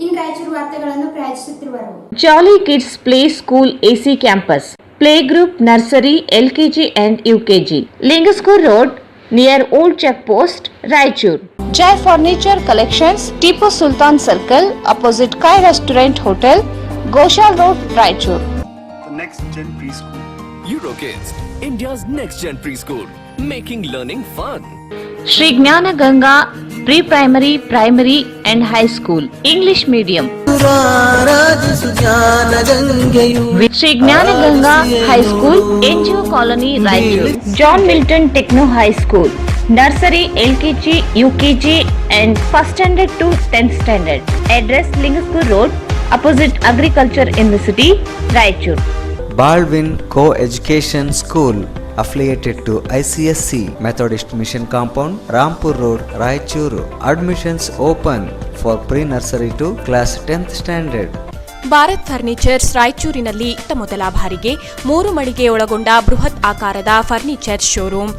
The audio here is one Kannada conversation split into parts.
ಇನ್ ರಾಯಚೂರು ವಾರ್ತೆಗಳನ್ನು ಪ್ರಾಯೋಜಿಸುತ್ತಿರುವರು jolly kids play school AC campus play group nursery LKG and UKG Lingsugur road near old check post Raichur. Jai furniture collections Tippu Sultan circle opposite ಕಾಯ್ restaurant hotel Goshal road Raichur. Next Gen Preschool. Eurokids, India's next gen preschool, making learning fun. Shri Jnana Ganga pre primary primary and high school English medium. Shri Jnana Ganga high school NGO colony Raichur. John Milton techno high school nursery LKG UKG and first standard to 10th standard. Address Lingsugur road opposite agriculture university Raichur. Baldwin Co-Education School affiliated to ICSC Methodist Mission Compound, Rampur Road, Raichuru. Admissions open for pre-nursery to class 10th standard. Bharat furnitures ರಾಯಚೂರಿನಲ್ಲಿ ಮೊದಲ ಬಾರಿಗೆ 3 ಮಳಿಗೆ ಒಳಗೊಂಡ ಬೃಹತ್ ಆಕಾರದ ಫರ್ನಿಚರ್ ಶೋರೂಮ್.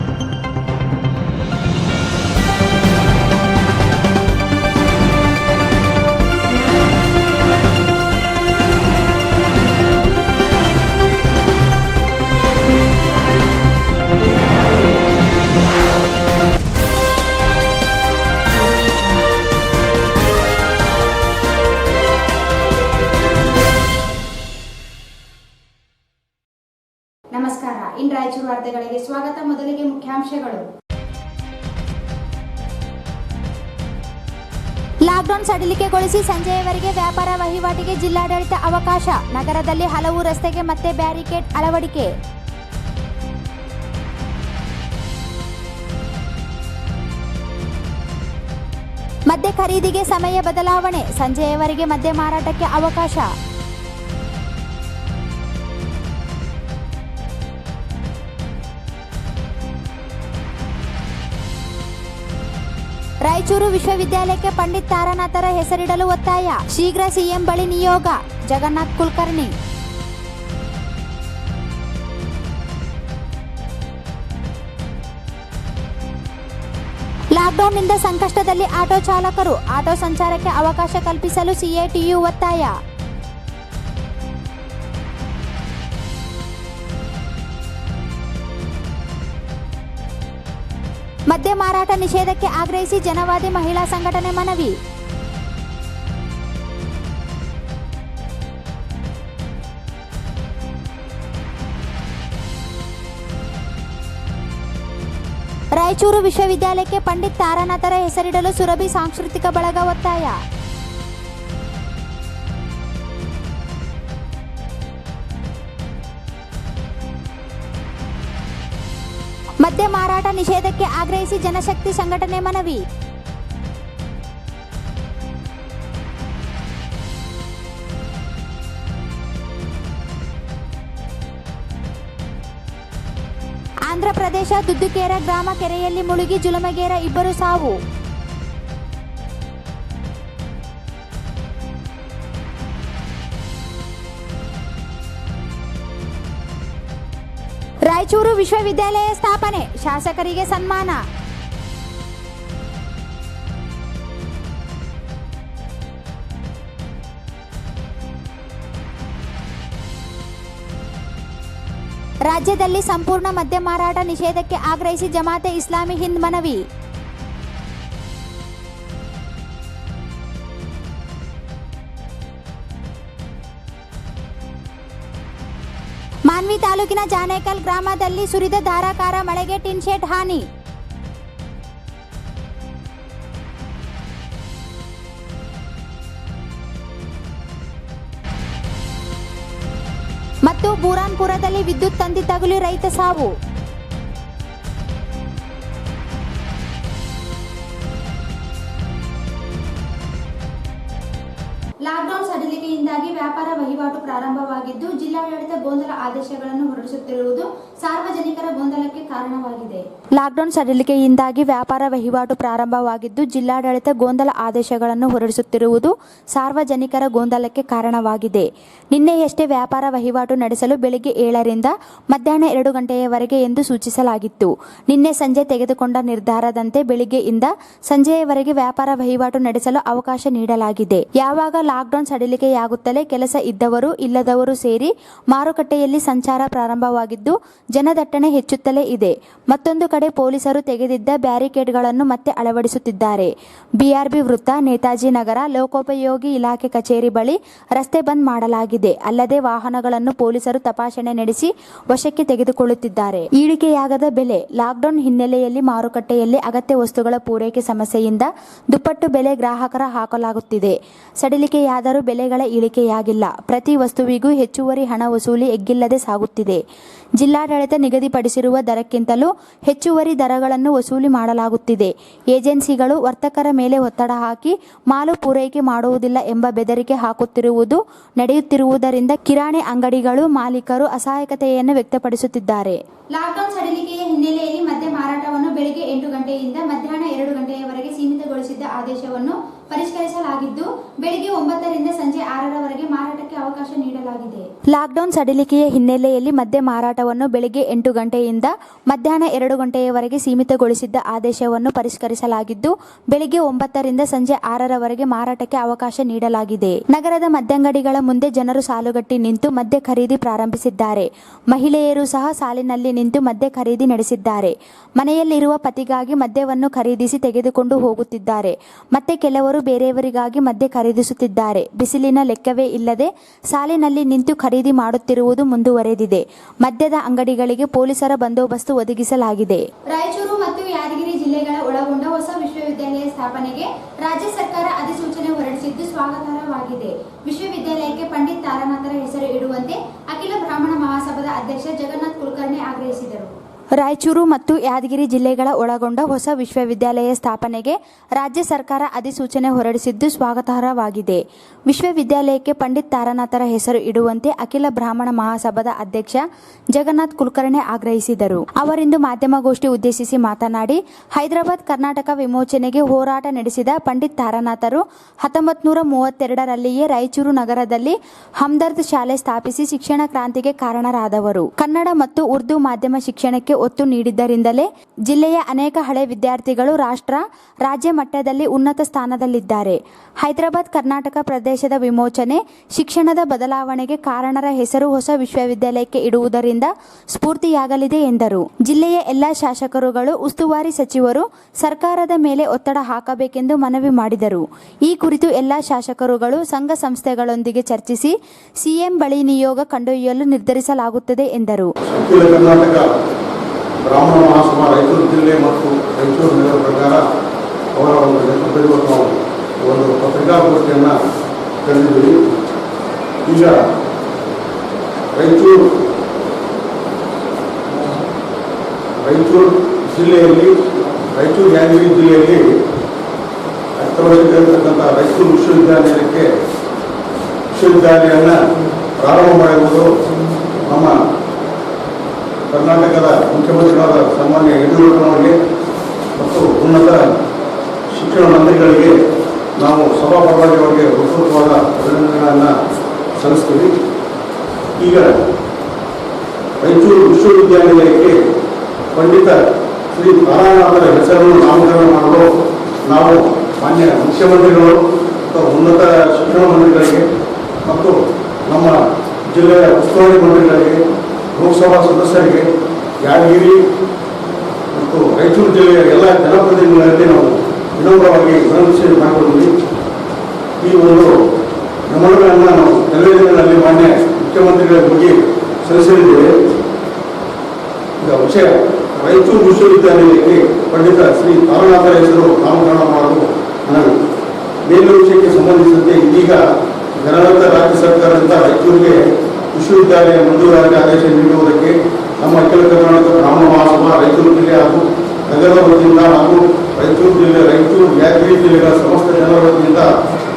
ನಮಸ್ಕಾರ. ಇನ್ ರಾಯಚೂರು ವಾರ್ತೆಗಳಿಗೆ ಸ್ವಾಗತ. ಮೊದಲಿಗೆ ಮುಖ್ಯಾಂಶಗಳು. ಲಾಕ್ಡೌನ್ ಸಡಿಲಿಕೆಗೊಳಿಸಿ ಸಂಜೆಯವರೆಗೆ ವ್ಯಾಪಾರ ವಹಿವಾಟಿಗೆ ಜಿಲ್ಲಾಡಳಿತ ಅವಕಾಶ. ನಗರದಲ್ಲಿ ಹಲವು ರಸ್ತೆಗೆ ಮತ್ತೆ ಬ್ಯಾರಿಕೇಡ್ ಅಳವಡಿಕೆ. ಮದ್ಯ ಖರೀದಿಗೆ ಸಮಯ ಬದಲಾವಣೆ. ಸಂಜೆಯವರೆಗೆ ಮದ್ಯ ಮಾರಾಟಕ್ಕೆ ಅವಕಾಶ. ರಾಯಚೂರು ವಿಶ್ವವಿದ್ಯಾಲಯಕ್ಕೆ ಪಂಡಿತ್ ತಾರಾನಾಥರ ಹೆಸರಿಡಲು ಒತ್ತಾಯ. ಶೀಘ್ರ ಸಿಎಂ ಬಳಿ ನಿಯೋಗ. ಜಗನ್ನಾಥ್ ಕುಲಕರ್ಣಿ. ಲಾಕ್ಡೌನ್ನಿಂದ ಸಂಕಷ್ಟದಲ್ಲಿ ಆಟೋ ಚಾಲಕರು. ಆಟೋ ಸಂಚಾರಕ್ಕೆ ಅವಕಾಶ ಕಲ್ಪಿಸಲು ಸಿಐಟಿಯು ಒತ್ತಾಯ. ಮದ್ಯ ಮಾರಾಟ ನಿಷೇಧಕ್ಕೆ ಆಗ್ರಹಿಸಿ ಜನವಾದಿ ಮಹಿಳಾ ಸಂಘಟನೆ ಮನವಿ. ರಾಯಚೂರು ವಿಶ್ವವಿದ್ಯಾಲಯಕ್ಕೆ ಪಂಡಿತ್ ತಾರಾನಾಥರ ಹೆಸರಿಡಲು ಸುರಭಿ ಸಾಂಸ್ಕೃತಿಕ ಬಳಗ ಒತ್ತಾಯ. ಮದ್ಯ ಮಾರಾಟ ನಿಷೇಧಕ್ಕೆ ಆಗ್ರಹಿಸಿ ಜನಶಕ್ತಿ ಸಂಘಟನೆ ಮನವಿ. ಆಂಧ್ರಪ್ರದೇಶ ದುದ್ದುಕೇರ ಗ್ರಾಮ ಕೆರೆಯಲ್ಲಿ ಮುಳುಗಿ ಜುಲಮಗೇರ 2 ಸಾವು. ರಾಯಚೂರು ವಿಶ್ವವಿದ್ಯಾಲಯ ಸ್ಥಾಪನೆ. ಶಾಸಕರಿಗೆ ಸನ್ಮಾನ. ರಾಜ್ಯದಲ್ಲಿ ಸಂಪೂರ್ಣ ಮದ್ಯ ಮಾರಾಟ ನಿಷೇಧಕ್ಕೆ ಆಗ್ರಹಿಸಿ ಜಮಾತೆ ಇಸ್ಲಾಮಿ ಹಿಂದ್ ಮನವಿ. ಮಾನ್ವಿ ತಾಲೂಕಿನ ಜಾನೇಕಲ್ ಗ್ರಾಮದಲ್ಲಿ ಸುರಿದ ಧಾರಾಕಾರ ಮಳೆಗೆ ಟಿನ್ ಶೆಡ್ ಹಾನಿ. ಮತ್ತು ಬೂರಾನ್ಪುರದಲ್ಲಿ ವಿದ್ಯುತ್ ತಂತಿ ತಗುಲಿ ರೈತ ಸಾವು. ಲಾಕ್ಡೌನ್ ಸಡಿಲಿಕೆ ಸಡಿಲಿಕೆಯಿಂದಾಗಿ ವ್ಯಾಪಾರ ವಹಿವಾಟು ಪ್ರಾರಂಭವಾಗಿದ್ದು ಜಿಲ್ಲಾಡಳಿತ ಗೊಂದಲ ಆದೇಶಗಳನ್ನು ಹೊರಡಿಸುತ್ತಿರುವುದು ಸಾರ್ವಜನಿಕರ ಗೊಂದಲಕ್ಕೆ ಕಾರಣವಾಗಿದೆ. ಲಾಕ್ಡೌನ್ ಸಡಿಲಿಕೆಯಿಂದಾಗಿ ವ್ಯಾಪಾರ ವಹಿವಾಟು ಪ್ರಾರಂಭವಾಗಿದ್ದು ಜಿಲ್ಲಾಡಳಿತ ಗೊಂದಲ ಆದೇಶಗಳನ್ನು ಹೊರಡಿಸುತ್ತಿರುವುದು ಸಾರ್ವಜನಿಕರ ಗೊಂದಲಕ್ಕೆ ಕಾರಣವಾಗಿದೆ. ನಿನ್ನೆಯಷ್ಟೇ ವ್ಯಾಪಾರ ವಹಿವಾಟು ನಡೆಸಲು ಬೆಳಿಗ್ಗೆ 7ರಿಂದ ಮಧ್ಯಾಹ್ನ 2 ಗಂಟೆಯವರೆಗೆ ಎಂದು ಸೂಚಿಸಲಾಗಿತ್ತು. ನಿನ್ನೆ ಸಂಜೆ ತೆಗೆದುಕೊಂಡ ನಿರ್ಧಾರದಂತೆ ಬೆಳಿಗ್ಗೆಯಿಂದ ಸಂಜೆಯವರೆಗೆ ವ್ಯಾಪಾರ ವಹಿವಾಟು ನಡೆಸಲು ಅವಕಾಶ ನೀಡಲಾಗಿದೆ. ಯಾವಾಗ ಲಾಕ್ಡೌನ್ ಸಡಿಲಿಕೆಯಾಗುತ್ತಲೇ ಕೆಲಸ ಇದ್ದವರು ಇಲ್ಲದವರು ಸೇರಿ ಮಾರುಕಟ್ಟೆಯಲ್ಲಿ ಸಂಚಾರ ಪ್ರಾರಂಭವಾಗಿದ್ದು ಜನದಟ್ಟಣೆ ಹೆಚ್ಚುತ್ತಲೇ ಇದೆ. ಮತ್ತೊಂದು ಕಡೆ ಪೊಲೀಸರು ತೆಗೆದಿದ್ದ ಬ್ಯಾರಿಕೇಡ್ಗಳನ್ನು ಮತ್ತೆ ಅಳವಡಿಸುತ್ತಿದ್ದಾರೆ. ಬಿಆರ್ಬಿ ವೃತ್ತ, ನೇತಾಜಿ ನಗರ, ಲೋಕೋಪಯೋಗಿ ಇಲಾಖೆ ಕಚೇರಿ ಬಳಿ ರಸ್ತೆ ಬಂದ್ ಮಾಡಲಾಗಿದೆ. ಅಲ್ಲದೆ ವಾಹನಗಳನ್ನು ಪೊಲೀಸರು ತಪಾಸಣೆ ನಡೆಸಿ ವಶಕ್ಕೆ ತೆಗೆದುಕೊಳ್ಳುತ್ತಿದ್ದಾರೆ. ಇಳಿಕೆಯಾಗದ ಬೆಲೆ. ಲಾಕ್ಡೌನ್ ಹಿನ್ನೆಲೆಯಲ್ಲಿ ಮಾರುಕಟ್ಟೆಯಲ್ಲಿ ಅಗತ್ಯ ವಸ್ತುಗಳ ಪೂರೈಕೆ ಸಮಸ್ಯೆಯಿಂದ ದುಪ್ಪಟ್ಟು ಬೆಲೆ ಗ್ರಾಹಕರ ಹಾಕಲಾಗುತ್ತಿದೆ. ಸಡಿಲಿಕೆಯಾದರೂ ಬೆಲೆಗಳ ಇಳಿಕೆಯಾಗಿಲ್ಲ. ಪ್ರತಿ ವಸ್ತುವಿಗೂ ಹೆಚ್ಚುವರಿ ಹಣ ವಸೂಲಿ ಎಗ್ಗಿಲ್ಲದೆ ಸಾಗುತ್ತಿದೆ. ಜಿಲ್ಲಾಡಳಿತ ನಿಗದಿಪಡಿಸಿರುವ ದರಕ್ಕಿಂತಲೂ ಹೆಚ್ಚುವರಿ ದರಗಳನ್ನು ವಸೂಲಿ ಮಾಡಲಾಗುತ್ತಿದೆ. ಏಜೆನ್ಸಿಗಳು ವರ್ತಕರ ಮೇಲೆ ಒತ್ತಡ ಹಾಕಿ ಮಾಲು ಪೂರೈಕೆ ಮಾಡುವುದಿಲ್ಲ ಎಂಬ ಬೆದರಿಕೆ ಹಾಕುತ್ತಿರುವುದು ನಡೆಯುತ್ತಿರುವುದರಿಂದ ಕಿರಾಣಿ ಅಂಗಡಿಗಳು ಮಾಲೀಕರು ಅಸಹಾಯಕತೆಯನ್ನು ವ್ಯಕ್ತಪಡಿಸುತ್ತಿದ್ದಾರೆ. ಲಾಕ್ಡೌನ್ ಸಡಿಲಿಕೆಯ ಹಿನ್ನೆಲೆಯಲ್ಲಿ ಮದ್ಯ ಮಾರಾಟವನ್ನು ಬೆಳಗ್ಗೆ 8 ಗಂಟೆಯಿಂದ ಮಧ್ಯಾಹ್ನ 2 ಗಂಟೆಯವರೆಗೆ ಸೀಮಿತಗೊಳಿಸಿದ್ದ ಆದೇಶವನ್ನು ಪರಿಷ್ಕರಿಸಲಾಗಿದ್ದು ಬೆಳಗ್ಗೆ 9ರಿಂದ ಸಂಜೆ 6ರವರೆಗೆ ಮಾರಾಟಕ್ಕೆ ಅವಕಾಶ ನೀಡಲಾಗಿದೆ. ಲಾಕ್ಡೌನ್ ಸಡಿಲಿಕೆಯ ಹಿನ್ನೆಲೆಯಲ್ಲಿ ಮದ್ಯ ಮಾರಾಟವನ್ನು ಬೆಳಗ್ಗೆ 8 ಗಂಟೆಯಿಂದ ಮಧ್ಯಾಹ್ನ 2 ಗಂಟೆಯವರೆಗೆ ಸೀಮಿತಗೊಳಿಸಿದ್ದ ಆದೇಶವನ್ನು ಪರಿಷ್ಕರಿಸಲಾಗಿದ್ದು ಬೆಳಗ್ಗೆ 9ರಿಂದ ಸಂಜೆ 6ರವರೆಗೆ ಮಾರಾಟಕ್ಕೆ ಅವಕಾಶ ನೀಡಲಾಗಿದೆ. ನಗರದ ಮದ್ಯಂಗಡಿಗಳ ಮುಂದೆ ಜನರು ಸಾಲುಗಟ್ಟಿ ನಿಂತು ಮದ್ಯ ಖರೀದಿ ಪ್ರಾರಂಭಿಸಿದ್ದಾರೆ. ಮಹಿಳೆಯರು ಸಹ ಸಾಲಿನಲ್ಲಿ ನಿಂತು ಮದ್ಯ ಖರೀದಿ ನಡೆಸಿದ್ದಾರೆ. ಮನೆಯಲ್ಲಿರುವ ಪತಿಗಾಗಿ ಮದ್ಯವನ್ನು ಖರೀದಿಸಿ ತೆಗೆದುಕೊಂಡು ಹೋಗುತ್ತಿದ್ದಾರೆ. ಮತ್ತೆ ಕೆಲವರು ಬೇರೆಯವರಿಗಾಗಿ ಮದ್ಯ ಖರೀದಿಸುತ್ತಿದ್ದಾರೆ. ಬಿಸಿಲಿನ ಲೆಕ್ಕವೇ ಇಲ್ಲದೆ ಸಾಲಿನಲ್ಲಿ ನಿಂತು ಖರೀದಿ ಮಾಡುತ್ತಿರುವುದು ಮುಂದುವರೆದಿದೆ. ಮದ್ಯದ ಅಂಗಡಿಗಳಿಗೆ ಪೊಲೀಸರ ಬಂದೋಬಸ್ತ್ ಒದಗಿಸಲಾಗಿದೆ. ರಾಯಚೂರು ಮತ್ತು ಯಾದಗಿರಿ ಜಿಲ್ಲೆಗಳ ಒಳಗೊಂಡ ಹೊಸ ವಿಶ್ವವಿದ್ಯಾಲಯ ಸ್ಥಾಪನೆಗೆ ರಾಜ್ಯ ಸರ್ಕಾರ ಅಧಿಸೂಚನೆ ಹೊರಡಿಸಿದ್ದು ಸ್ವಾಗತಾರ್ಹವಾಗಿದೆ. ವಿಶ್ವವಿದ್ಯಾಲಯಕ್ಕೆ ಪಂಡಿತ್ ತಾರಾನಾಥರ ಹೆಸರು ಇಡುವಂತೆ ಅಖಿಲ ಬ್ರಾಹ್ಮಣ ಮಹಾಸಭಾದ ಅಧ್ಯಕ್ಷ ಜಗನ್ನಾಥ್ ಕುಲಕರ್ಣಿ ಆಗ್ರಹಿಸಿದರು. ರಾಯಚೂರು ಮತ್ತು ಯಾದಗಿರಿ ಜಿಲ್ಲೆಗಳ ಒಳಗೊಂಡ ಹೊಸ ವಿಶ್ವವಿದ್ಯಾಲಯ ಸ್ಥಾಪನೆಗೆ ರಾಜ್ಯ ಸರ್ಕಾರ ಅಧಿಸೂಚನೆ ಹೊರಡಿಸಿದ್ದು ಸ್ವಾಗತಾರ್ಹವಾಗಿದೆ. ವಿಶ್ವವಿದ್ಯಾಲಯಕ್ಕೆ ಪಂಡಿತ್ ತಾರಾನಾಥರ ಹೆಸರು ಇಡುವಂತೆ ಅಖಿಲ ಬ್ರಾಹ್ಮಣ ಮಹಾಸಭಾದ ಅಧ್ಯಕ್ಷ ಜಗನ್ನಾಥ್ ಕುಲಕರ್ಣಿ ಆಗ್ರಹಿಸಿದರು. ಅವರಿಂದು ಮಾಧ್ಯಮಗೋಷ್ಠಿ ಉದ್ದೇಶಿಸಿ ಮಾತನಾಡಿ, ಹೈದರಾಬಾದ್ ಕರ್ನಾಟಕ ವಿಮೋಚನೆಗೆ ಹೋರಾಟ ನಡೆಸಿದ ಪಂಡಿತ್ ತಾರಾನಾಥರು 1932ರಲ್ಲಿಯೇ ರಾಯಚೂರು ನಗರದಲ್ಲಿ ಹಮ್ದರ್ದ್ ಶಾಲೆ ಸ್ಥಾಪಿಸಿ ಶಿಕ್ಷಣ ಕ್ರಾಂತಿಗೆ ಕಾರಣರಾದವರು. ಕನ್ನಡ ಮತ್ತು ಉರ್ದು ಮಾಧ್ಯಮ ಶಿಕ್ಷಣಕ್ಕೆ ಒತ್ತು ನೀಡಿದ್ದರಿಂದಲೇ ಜಿಲ್ಲೆಯ ಅನೇಕ ಹಳೆ ವಿದ್ಯಾರ್ಥಿಗಳು ರಾಜ್ಯ ಮಟ್ಟದಲ್ಲಿ ಉನ್ನತ ಸ್ಥಾನದಲ್ಲಿದ್ದಾರೆ. ಹೈದರಾಬಾದ್ ಕರ್ನಾಟಕ ಪ್ರದೇಶದ ವಿಮೋಚನೆ ಶಿಕ್ಷಣದ ಬದಲಾವಣೆಗೆ ಕಾರಣರ ಹೆಸರು ಹೊಸ ವಿಶ್ವವಿದ್ಯಾಲಯಕ್ಕೆ ಇಡುವುದರಿಂದ ಸ್ಫೂರ್ತಿಯಾಗಲಿದೆ ಎಂದರು. ಜಿಲ್ಲೆಯ ಎಲ್ಲಾ ಶಾಸಕರುಗಳು, ಉಸ್ತುವಾರಿ ಸಚಿವರು ಸರ್ಕಾರದ ಮೇಲೆ ಒತ್ತಡ ಹಾಕಬೇಕೆಂದು ಮನವಿ ಮಾಡಿದರು. ಈ ಕುರಿತು ಎಲ್ಲಾ ಶಾಸಕರುಗಳು ಸಂಘ ಸಂಸ್ಥೆಗಳೊಂದಿಗೆ ಚರ್ಚಿಸಿ ಸಿಎಂ ಬಳಿ ನಿಯೋಗ ಕೊಂಡೊಯ್ಯಲು ನಿರ್ಧರಿಸಲಾಗುತ್ತದೆ ಎಂದರು. ಬ್ರಾಹ್ಮಣ ಮಹಾಸಭಾ ರಾಯಚೂರು ಜಿಲ್ಲೆ ಮತ್ತು ರಾಯಚೂರು ನಗರ ಪ್ರಕಾರ ಅವರ ಒಂದು ನೇತೃತ್ವದಲ್ಲಿ ನಾವು ಒಂದು ಪತ್ರಿಕಾಗೋಷ್ಠಿಯನ್ನು ಕರೆದಿದ್ದೀವಿ. ಈಗ ರಾಯಚೂರು ಜಿಲ್ಲೆಯಲ್ಲಿ ರಾಯಚೂರು ಯಾದಗಿರಿ ಜಿಲ್ಲೆಯಲ್ಲಿ ಹತ್ತಿರವಾಗಿರತಕ್ಕಂಥ ರಾಯಚೂರು ವಿಶ್ವವಿದ್ಯಾಲಯವನ್ನು ಪ್ರಾರಂಭ ಮಾಡಿರುವುದು ನಮ್ಮ ಕರ್ನಾಟಕದ ಮುಖ್ಯಮಂತ್ರಿಗಳಾದ ಸನ್ಮಾನ್ಯ ಯಡಿಯೂರಪ್ಪನವರಿಗೆ ಮತ್ತು ಉನ್ನತ ಶಿಕ್ಷಣ ಮಂತ್ರಿಗಳಿಗೆ ನಾವು ಸಭಾಪರವಾಗಿ ಅವರಿಗೆ ಹೃತ್ಪೂರ್ವಕವಾದ ಅಭಿನಂದನೆಗಳನ್ನು ಸಲ್ಲಿಸ್ತೀವಿ. ಈಗ ರಾಯಚೂರು ವಿಶ್ವವಿದ್ಯಾನಿಲಯಕ್ಕೆ ಪಂಡಿತ ಶ್ರೀ ತಾರಾನಾಥರ ಹೆಸರನ್ನು ನಾಮಕರಣ ಮಾಡಲು ನಾವು ಮಾನ್ಯ ಮುಖ್ಯಮಂತ್ರಿಗಳು ಮತ್ತು ಉನ್ನತ ಶಿಕ್ಷಣ ಮಂತ್ರಿಗಳಿಗೆ ಮತ್ತು ನಮ್ಮ ಜಿಲ್ಲೆಯ ಉಸ್ತುವಾರಿ ಮಂತ್ರಿಗಳಿಗೆ, ಲೋಕಸಭಾ ಸದಸ್ಯರಿಗೆ, ಯಾದಗಿರಿ ಮತ್ತು ರಾಯಚೂರು ಜಿಲ್ಲೆಯ ಎಲ್ಲ ಜನಪ್ರತಿನಿಧಿಗಳಲ್ಲಿ ನಾವು ವಿನಮ್ರವಾಗಿ ವಿನಂತಿ ಮಾಡಿಕೊಂಡಿದ್ವಿ. ಈ ಒಂದು ಗಮನಗಳನ್ನು ನಾವು ಕೆಲವೇ ದಿನಗಳಲ್ಲಿ ಮಾನ್ಯ ಮುಖ್ಯಮಂತ್ರಿಗಳ ಬಗ್ಗೆ ಸಲ್ಲಿಸಲಿದ್ದೇವೆ. ಈಗ ವಿಷಯ ರಾಯಚೂರು ವಿಶ್ವವಿದ್ಯಾಲಯಕ್ಕೆ ಪಂಡಿತ ಶ್ರೀ ತಾರಾನಾಥರ ಹೆಸರು ನಾಮಕರಣ ಮಾಡಲು ಮನವಿ. ಮೇಲಿನ ವಿಷಯಕ್ಕೆ ಸಂಬಂಧಿಸಿದಂತೆ ಇದೀಗ ಜನರತ ರಾಜ್ಯ ಸರ್ಕಾರದಿಂದ ರಾಯಚೂರಿಗೆ ವಿಶ್ವವಿದ್ಯಾಲಯ ಮಂಜೂರಾತಿ ಆದೇಶ ನೀಡುವುದಕ್ಕೆ ನಮ್ಮ ಅಖಿಲ ಕರ್ನಾಟಕ ಬ್ರಾಹ್ಮಣ ಮಹಾಸಭಾ ರಾಯಚೂರು ಜಿಲ್ಲೆ ಹಾಗೂ ನಗರದ ವತಿಯಿಂದ ಹಾಗೂ ರಾಯಚೂರು ಯಾದಗಿರಿ ಜಿಲ್ಲೆಗಳ ಸಮಸ್ತ ಜನರ ವತಿಯಿಂದ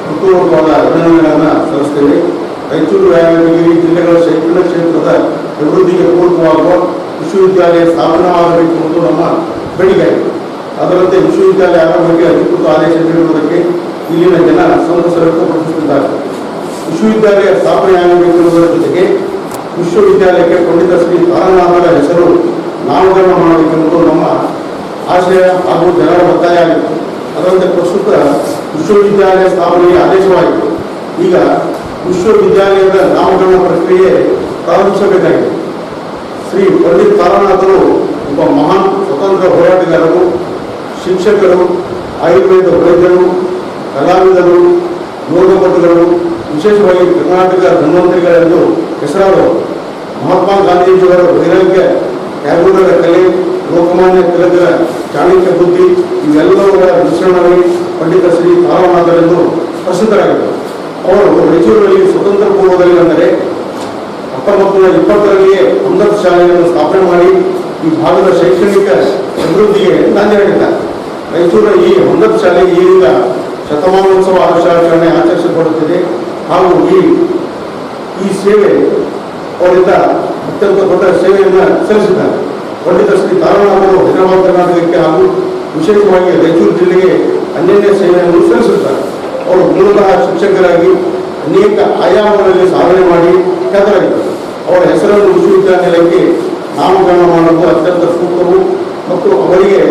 ಹೃತ್ಪೂರ್ವಕವಾದ ಅಭಿನಂದನೆಗಳನ್ನು ಸಲ್ಲಿಸ್ತೇವೆ. ರಾಯಚೂರು ಯಾದಗಿರಿ ಜಿಲ್ಲೆಗಳ ಶೈಕ್ಷಣಿಕ ಕ್ಷೇತ್ರದ ಅಭಿವೃದ್ಧಿಗೆ ಪೂರಕವಾಗುವ ವಿಶ್ವವಿದ್ಯಾಲಯ ಸ್ಥಾಪನೆಯಾಗಬೇಕು ಎಂದು ನಮ್ಮ ಬೇಡಿಕೆಯಾಗಿದೆ. ಅದರಂತೆ ವಿಶ್ವವಿದ್ಯಾಲಯ ಆರಂಭಕ್ಕೆ ಅಧಿಕೃತ ಆದೇಶ ನೀಡುವುದಕ್ಕೆ ಇಲ್ಲಿನ ಜನ ಸಂತಸ ವ್ಯಕ್ತಪಡಿಸುತ್ತಿದ್ದಾರೆ. ವಿಶ್ವವಿದ್ಯಾಲಯ ಸ್ಥಾಪನೆಯಾಗಬೇಕೆನ್ನುವುದರ ಜೊತೆಗೆ ವಿಶ್ವವಿದ್ಯಾಲಯಕ್ಕೆ ಪಂಡಿತ ಶ್ರೀ ತಾರನಾಥರ ಹೆಸರು ನಾಮಕರಣ ಮಾಡಬೇಕೆಂಬುದು ನಮ್ಮ ಆಶಯ ಹಾಗೂ ಜನರ ಒತ್ತಾಯ ಆಗಿದೆ. ಅದರಂತೆ ಪ್ರಸ್ತುತ ವಿಶ್ವವಿದ್ಯಾಲಯ ಸ್ಥಾಪನೆಗೆ ಆದೇಶವಾಯಿತು. ಈಗ ವಿಶ್ವವಿದ್ಯಾಲಯದ ನಾಮಕರಣ ಪ್ರಕ್ರಿಯೆ ಪ್ರಾರಂಭಿಸಬೇಕಾಗಿದೆ. ಶ್ರೀ ಪಂಡಿತ್ ತಾರನಾಥರು ಒಬ್ಬ ಮಹಾನ್ ಸ್ವತಂತ್ರ ಹೋರಾಟಗಾರರು, ಶಿಕ್ಷಕರು, ಆಯುರ್ವೇದ ವೈದ್ಯರು, ಕಲಾವಿದರು, ಯೋಗಪಟುಗಳು, ವಿಶೇಷವಾಗಿ ಕರ್ನಾಟಕ ಧನ್ವಂತರಿಗಳೆಂದು ಹೆಸರಾದವರು. ಮಹಾತ್ಮ ಗಾಂಧೀಜಿಯವರ ವೈರಾಗ್ಯ, ಟ್ಯಾಗೋರರ ಕಲೆ, ಲೋಕಮಾನ್ಯ ತಿಲಕರ ಚಾಣಕ್ಯ ಬುದ್ಧಿ ಇವೆಲ್ಲವರ ಮಿಶ್ರಣವೇ ಪಂಡಿತ ಶ್ರೀ ತಾರನಾಥರೆಂದು ಪ್ರಸಿದ್ಧರಾಗಿದ್ದರು. ಅವರು ರಾಯಚೂರಿನಲ್ಲಿ ಸ್ವತಂತ್ರ ಪೂರ್ವದಲ್ಲಿ ಅಂದರೆ 1920ರಲ್ಲಿಯೇ ಉನ್ನತ ಶಾಲೆಯನ್ನು ಸ್ಥಾಪನೆ ಮಾಡಿ ಈ ಭಾಗದ ಶೈಕ್ಷಣಿಕ ಅಭಿವೃದ್ಧಿಗೆ ನಾಂದಿಯಾಗಿದ್ದಾರೆ. ರಾಯಚೂರಿನ ಈ ಉನ್ನತ ಶಾಲೆ ಈಗ ಶತಮಾನೋತ್ಸವ ವರ್ಷಾಚರಣೆ ಆಚರಿಸಲ್ಪಡುತ್ತಿದೆ ಹಾಗೂ ಈ ಸೇವೆ ಅವರಿಂದ ಅತ್ಯಂತ ದೊಡ್ಡ ಸೇವೆಯನ್ನು ಸಲ್ಲಿಸಿದ್ದಾರೆ. ಪಂಡಿತ ಶ್ರೀ ತಾರನಾಥರು ಹೈದರಾಬಾದ್ ಕರ್ನಾಟಕಕ್ಕೆ ಹಾಗೂ ವಿಶೇಷವಾಗಿ ರಾಯಚೂರು ಜಿಲ್ಲೆಗೆ ಅನನ್ಯ ಸೇವೆಯನ್ನು ಸಲ್ಲಿಸುತ್ತಾರೆ. ಅವರು ಮೂಲತಃ ಶಿಕ್ಷಕರಾಗಿ ಅನೇಕ ಆಯಾಮಗಳಲ್ಲಿ ಸಾಧನೆ ಮಾಡಿ ಖ್ಯಾತರಾಗಿದ್ದಾರೆ. ಅವರ ಹೆಸರನ್ನು ವಿಶ್ವವಿದ್ಯಾನಿಲಯಕ್ಕೆ ನಾಮಕರಣ ಮಾಡುವುದು ಅತ್ಯಂತ ಸೂಕ್ತವು ಮತ್ತು ಅವರಿಗೆ